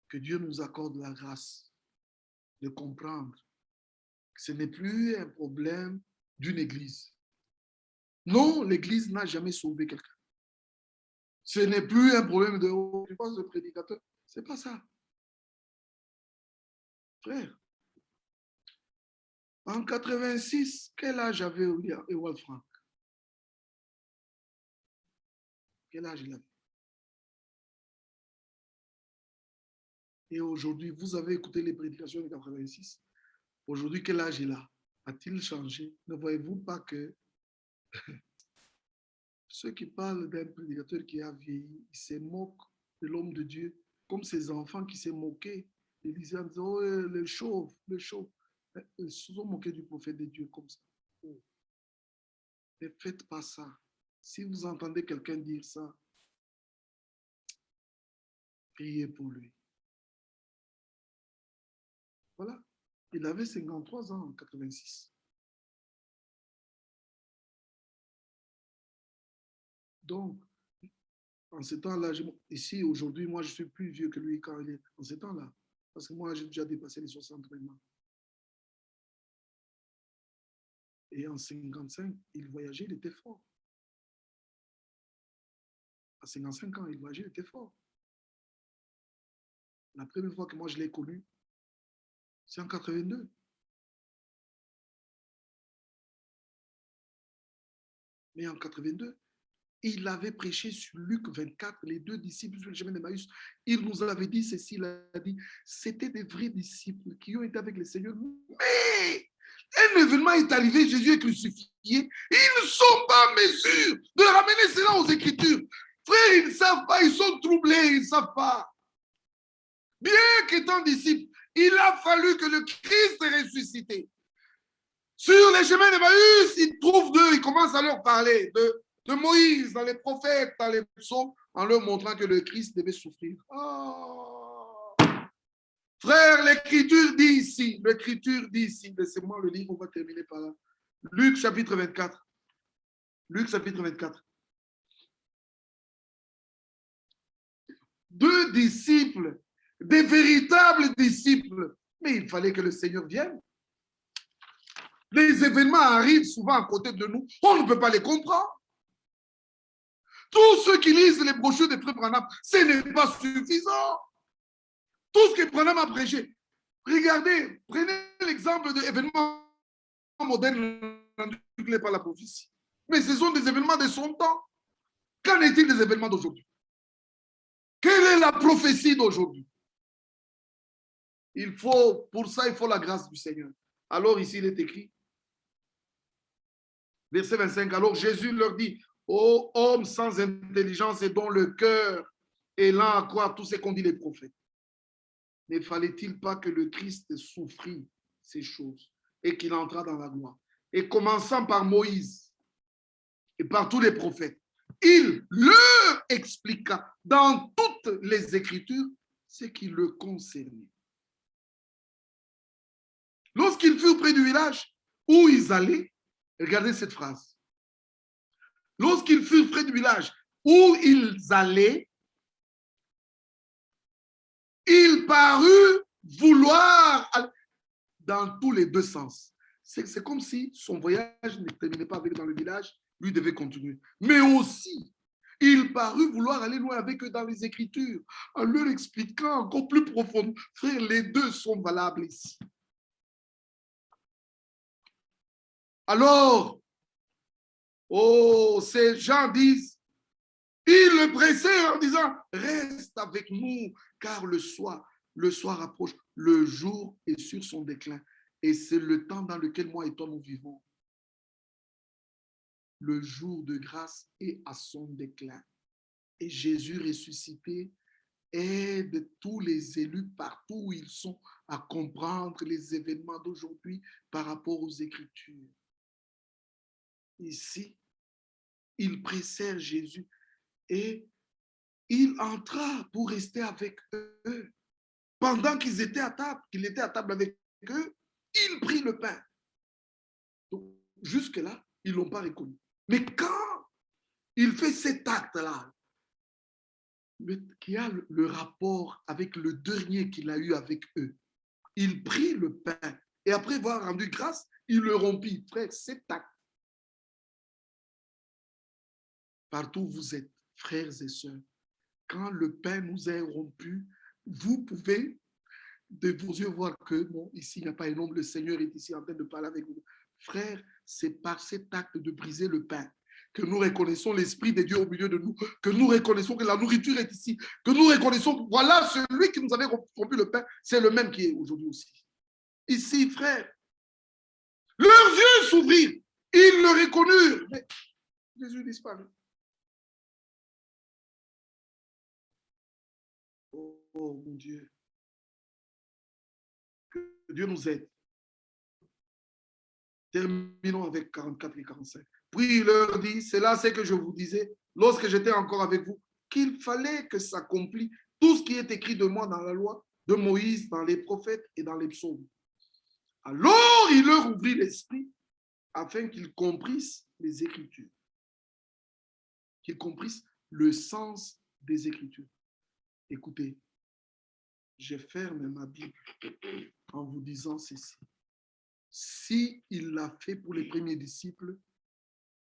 Que Dieu nous accorde la grâce de comprendre que ce n'est plus un problème d'une église. Non, l'église n'a jamais sauvé quelqu'un. Ce n'est plus un problème de prédicateur. Ce n'est pas ça. Frère, en 86, quel âge avait Ewald Frank? Quel âge il avait? Et aujourd'hui, vous avez écouté les prédications de 86. Aujourd'hui, quel âge il a? A-t-il changé? Ne voyez-vous pas que ceux qui parlent d'un prédicateur qui a vieilli, ils se moquent de l'homme de Dieu, comme ces enfants qui se moquaient. Ils disaient, oh, le chauve, le chauve. Ils se sont moqués du prophète de Dieu comme ça. Oh. Ne faites pas ça. Si vous entendez quelqu'un dire ça, priez pour lui. Voilà. Il avait 53 ans en 86. Donc, en ce temps-là, ici, aujourd'hui, moi, je suis plus vieux que lui quand il est en ce temps-là. Parce que moi, j'ai déjà dépassé les 60 ans. Et en 55, il voyageait, il était fort. À 55 ans, il voyageait, il était fort. La première fois que moi, je l'ai connu, c'est en 82. Mais en 82, il avait prêché sur Luc 24, les deux disciples sur le chemin d'Emmaüs. Il nous avait dit ceci, il a dit, c'était des vrais disciples qui ont été avec le Seigneur. Mais un événement est arrivé, Jésus est crucifié. Ils ne sont pas en mesure de ramener cela aux Écritures. Frère, ils ne savent pas, ils sont troublés, ils ne savent pas. Bien qu'étant disciples, il a fallu que le Christ ait ressuscité. Sur les chemins d'Emmaüs, ils trouvent d'eux, ils commencent à leur parler de Moïse, dans les prophètes, dans les psaumes, en leur montrant que le Christ devait souffrir. Oh. Frère, l'Écriture dit ici, laissez-moi le lire, on va terminer par là. Luc chapitre 24. Luc chapitre 24. Deux disciples, des véritables disciples, mais il fallait que le Seigneur vienne. Les événements arrivent souvent à côté de nous, on ne peut pas les comprendre. Tous ceux qui lisent les brochures de Frère Branham, ce n'est pas suffisant. Tout ce que Branham a prêché. Regardez, prenez l'exemple d'événements modernes induits par la prophétie. Mais ce sont des événements de son temps. Qu'en est-il des événements d'aujourd'hui? Quelle est la prophétie d'aujourd'hui? Pour ça, il faut la grâce du Seigneur. Alors ici, il est écrit, verset 25, alors Jésus leur dit, ô hommes sans intelligence et dont le cœur est lent à croire tout ce qu'ont dit les prophètes. Ne fallait-il pas que le Christ souffrit ces choses et qu'il entra dans la gloire? Et commençant par Moïse et par tous les prophètes, il leur expliqua dans toutes les Écritures ce qui le concernait. Lorsqu'ils furent près du village où ils allaient, regardez cette phrase. Lorsqu'ils furent près du village où ils allaient, il parut vouloir aller dans tous les deux sens. C'est comme si son voyage ne terminait pas avec dans le village, lui devait continuer. Mais aussi, il parut vouloir aller loin avec eux dans les Écritures, en leur expliquant encore plus profond. Frère, les deux sont valables ici. Alors, ces gens disent, ils le pressaient en disant, reste avec nous, car le soir approche, le jour est sur son déclin. Et c'est le temps dans lequel moi et toi nous vivons. Le jour de grâce est à son déclin. Et Jésus ressuscité aide tous les élus partout où ils sont à comprendre les événements d'aujourd'hui par rapport aux Écritures. Ici, il précède Jésus et il entra pour rester avec eux. Pendant qu'il était à table avec eux, il prit le pain. Donc, jusque-là, ils ne l'ont pas reconnu. Mais quand il fait cet acte-là, qui a le rapport avec le dernier qu'il a eu avec eux. Il prit le pain et après avoir rendu grâce, il le rompit. Frère, c'est acte. Partout où vous êtes, frères et sœurs, quand le pain nous est rompu, vous pouvez de vos yeux voir que, bon, ici, il n'y a pas un homme, le Seigneur est ici en train de parler avec vous. Frère, c'est par cet acte de briser le pain que nous reconnaissons l'Esprit de Dieu au milieu de nous, que nous reconnaissons que la nourriture est ici, que nous reconnaissons que voilà, celui qui nous avait rompu le pain, c'est le même qui est aujourd'hui aussi. Ici, frère, leurs yeux s'ouvrirent, ils le reconnurent, mais Jésus disparut. Oh mon Dieu, que Dieu nous aide. Terminons avec 44 et 45. Puis il leur dit, c'est là ce que je vous disais, lorsque j'étais encore avec vous, qu'il fallait que s'accomplisse tout ce qui est écrit de moi dans la loi de Moïse, dans les prophètes et dans les psaumes. Alors il leur ouvrit l'esprit afin qu'ils comprissent les Écritures, qu'ils comprissent le sens des Écritures. Écoutez, je ferme ma Bible en vous disant ceci. Si il l'a fait pour les premiers disciples,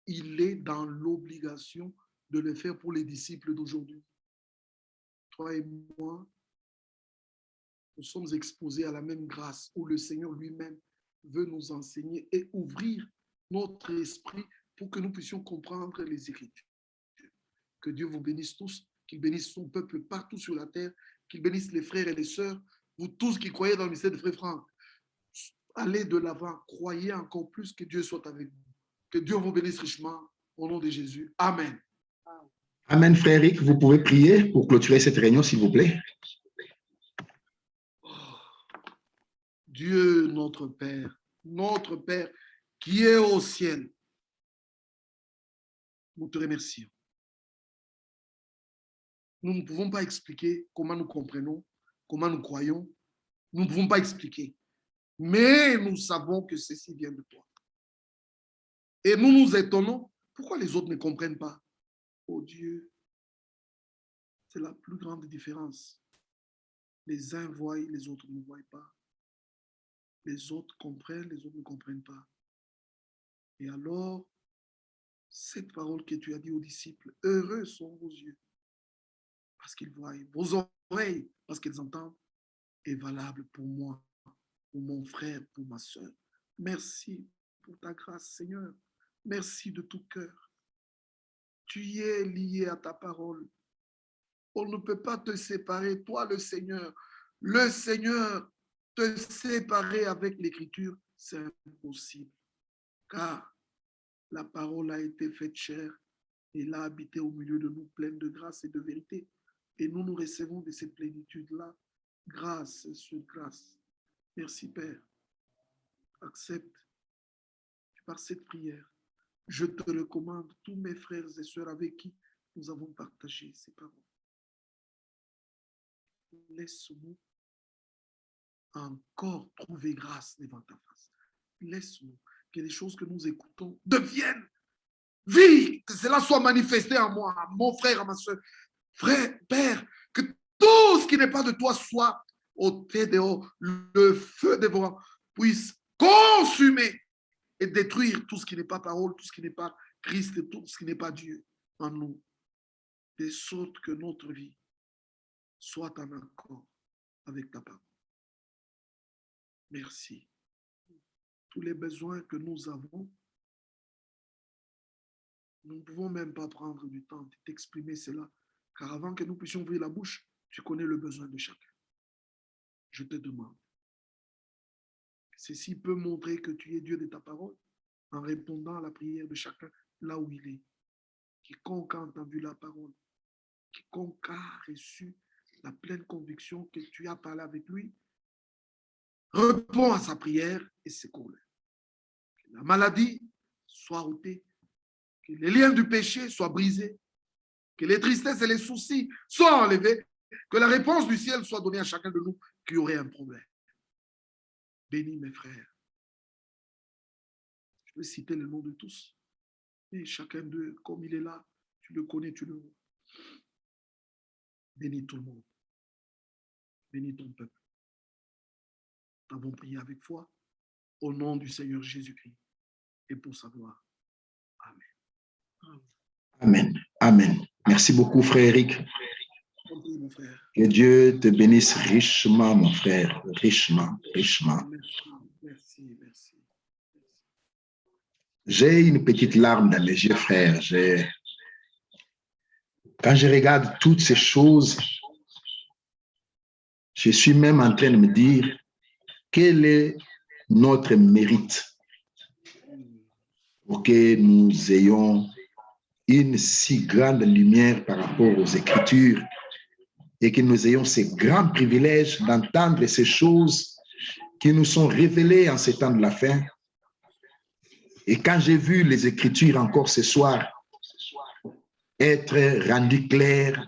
il est dans l'obligation de le faire pour les disciples d'aujourd'hui. Toi et moi, nous sommes exposés à la même grâce où le Seigneur lui-même veut nous enseigner et ouvrir notre esprit pour que nous puissions comprendre les Écritures. Que Dieu vous bénisse tous, qu'il bénisse son peuple partout sur la terre, qu'il bénisse les frères et les sœurs, vous tous qui croyez dans le mystère de Frère Franck. Allez de l'avant, croyez encore plus que Dieu soit avec vous. Que Dieu vous bénisse richement au nom de Jésus. Amen. Amen, frère Eric. Vous pouvez prier pour clôturer cette réunion, s'il vous plaît. Dieu, notre Père qui est au ciel, nous te remercions. Nous ne pouvons pas expliquer comment nous comprenons, comment nous croyons. Nous ne pouvons pas expliquer. Mais nous savons que ceci vient de toi. Et nous nous étonnons. Pourquoi les autres ne comprennent pas? Oh Dieu, c'est la plus grande différence. Les uns voient, les autres ne voient pas. Les autres comprennent, les autres ne comprennent pas. Et alors, cette parole que tu as dit aux disciples, heureux sont vos yeux, parce qu'ils voient, vos oreilles, parce qu'ils entendent, est valable pour moi, pour mon frère, pour ma soeur. Merci pour ta grâce, Seigneur. Merci de tout cœur. Tu y es lié à ta parole. On ne peut pas te séparer, toi le Seigneur. Le Seigneur, te séparer avec l'Écriture, c'est impossible. Car la parole a été faite chair et l'a habité au milieu de nous, pleine de grâce et de vérité. Et nous nous recevons de cette plénitude-là, grâce sur grâce. Merci, Père. Accepte par cette prière. Je te recommande tous mes frères et sœurs avec qui nous avons partagé ces paroles. Laisse-nous encore trouver grâce devant ta face. Laisse-nous que les choses que nous écoutons deviennent vie, que cela soit manifesté en moi, à mon frère, à ma soeur. Frère, Père, que tout ce qui n'est pas de toi soit ôté dehors, le feu dévorant puisse consumer et détruire tout ce qui n'est pas parole, tout ce qui n'est pas Christ et tout ce qui n'est pas Dieu en nous, de sorte que notre vie soit en accord avec ta parole. Merci. Tous les besoins que nous avons, nous ne pouvons même pas prendre du temps de t'exprimer cela, car avant que nous puissions ouvrir la bouche, tu connais le besoin de chacun. Je te demande. Ceci peut montrer que tu es Dieu de ta parole en répondant à la prière de chacun là où il est. Quiconque a entendu la parole, quiconque a reçu la pleine conviction que tu as parlé avec lui, répond à sa prière et secoue-le. Que la maladie soit ôtée, que les liens du péché soient brisés, que les tristesses et les soucis soient enlevés, que la réponse du ciel soit donnée à chacun de nous qui aurait un problème. Bénis mes frères. Je vais citer le nom de tous. Et chacun d'eux, comme il est là, tu le connais, tu le vois. Bénis tout le monde. Bénis ton peuple. Nous avons prié avec foi au nom du Seigneur Jésus-Christ et pour sa gloire. Amen. Amen. Amen. Merci beaucoup, frère Eric. Compris, mon frère. Que Dieu te bénisse richement, mon frère. Richement, richement. Merci, merci. J'ai une petite larme dans les yeux, frère. Quand je regarde toutes ces choses, je suis même en train de me dire quel est notre mérite pour que nous ayons une si grande lumière par rapport aux Écritures et que nous ayons ces grands privilèges d'entendre ces choses qui nous sont révélées en ces temps de la fin. Et quand j'ai vu les Écritures encore ce soir être rendues claires,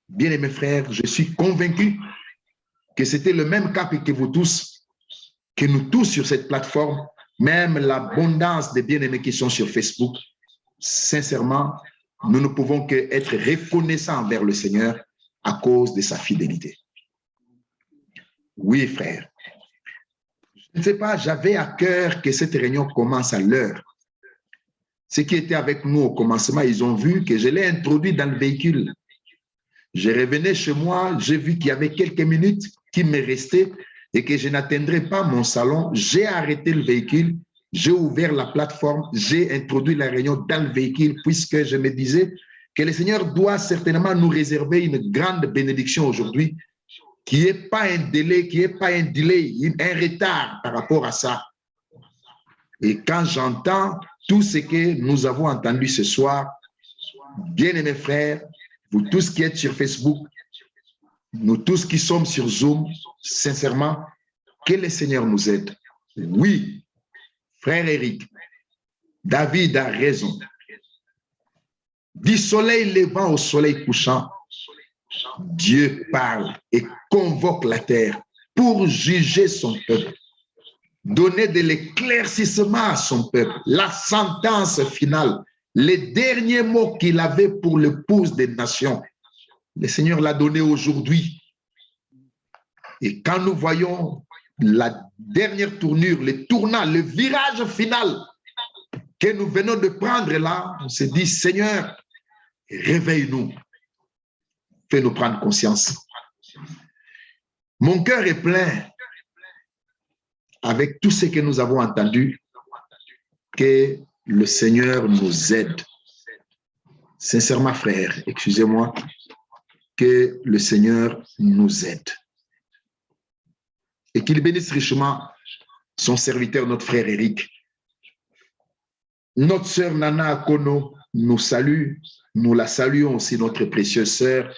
bien aimés frères, je suis convaincu que c'était le même cas que vous tous, que nous tous sur cette plateforme, même l'abondance des bien-aimés qui sont sur Facebook. Sincèrement, nous ne pouvons qu'être reconnaissants envers le Seigneur à cause de sa fidélité. Oui, frère. Je ne sais pas, j'avais à cœur que cette réunion commence à l'heure. Ceux qui étaient avec nous au commencement, ils ont vu que je l'ai introduit dans le véhicule. Je revenais chez moi, j'ai vu qu'il y avait quelques minutes qui me restaient et que je n'atteindrais pas mon salon. J'ai arrêté le véhicule, j'ai ouvert la plateforme, j'ai introduit la réunion dans le véhicule puisque je me disais que le Seigneur doit certainement nous réserver une grande bénédiction aujourd'hui, qui n'est pas un délai, qui n'est pas un delay, un retard par rapport à ça. Et quand j'entends tout ce que nous avons entendu ce soir, bien-aimés frères, vous tous qui êtes sur Facebook, nous tous qui sommes sur Zoom, sincèrement, que le Seigneur nous aide. Oui, frère Eric, David a raison. Du soleil levant au soleil couchant, Dieu parle et convoque la terre pour juger son peuple, donner de l'éclaircissement à son peuple, la sentence finale, les derniers mots qu'il avait pour l'épouse des nations. Le Seigneur l'a donné aujourd'hui. Et quand nous voyons la dernière tournure, le tournant, le virage final que nous venons de prendre là, on se dit, Seigneur, réveille-nous, fais-nous prendre conscience. Mon cœur est plein avec tout ce que nous avons entendu, que le Seigneur nous aide. Sincèrement, frère, excusez-moi, que le Seigneur nous aide. Et qu'il bénisse richement son serviteur, notre frère Eric. Notre sœur Nana Akono nous salue. Nous la saluons aussi, notre précieuse sœur.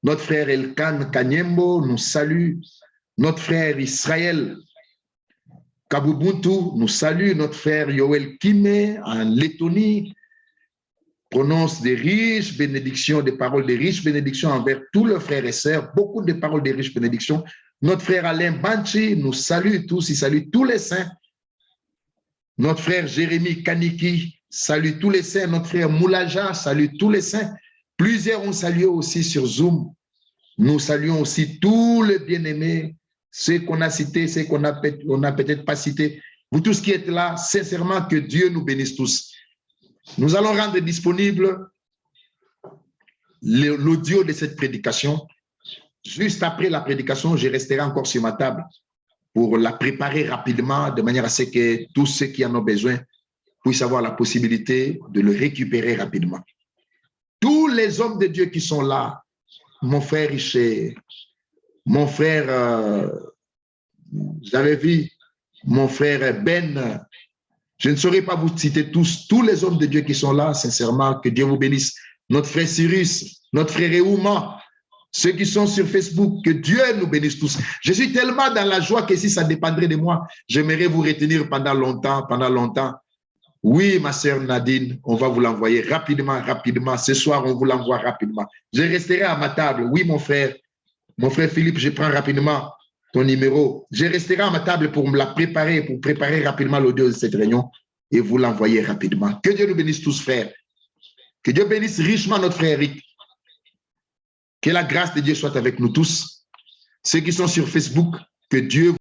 Notre frère Elkan Kanyembo nous salue. Notre frère Israël Kabubuntu nous salue. Notre frère Yoel Kime en Lettonie prononce des riches bénédictions, des paroles de riches bénédictions envers tous les frères et sœurs. Beaucoup de paroles de riches bénédictions. Notre frère Alain Banchi nous salue tous. Il salue tous les saints. Notre frère Jérémy Kaniki salue tous les saints. Notre frère Moulaja salue tous les saints. Plusieurs ont salué aussi sur Zoom. Nous saluons aussi tous les bien-aimés, ceux qu'on a cités, ceux qu'on n'a peut-être pas cités. Vous tous qui êtes là, sincèrement, que Dieu nous bénisse tous. Nous allons rendre disponible l'audio de cette prédication. Juste après la prédication, je resterai encore sur ma table pour la préparer rapidement, de manière à ce que tous ceux qui en ont besoin puissent avoir la possibilité de le récupérer rapidement. Tous les hommes de Dieu qui sont là, mon frère Richer, mon frère, j'avais vu mon frère Ben, je ne saurais pas vous citer tous les hommes de Dieu qui sont là, sincèrement, que Dieu vous bénisse. Notre frère Cyrus, notre frère Eouma, ceux qui sont sur Facebook, que Dieu nous bénisse tous. Je suis tellement dans la joie que si ça dépendrait de moi, j'aimerais vous retenir pendant longtemps. Oui, ma sœur Nadine, on va vous l'envoyer rapidement. Ce soir, on vous l'envoie rapidement. Je resterai à ma table. Oui, mon frère Philippe, je prends rapidement ton numéro. Je resterai à ma table pour me la préparer, pour préparer rapidement l'audio de cette réunion et vous l'envoyer rapidement. Que Dieu nous bénisse tous, frères. Que Dieu bénisse richement notre frère Eric. Que la grâce de Dieu soit avec nous tous. Ceux qui sont sur Facebook, que Dieu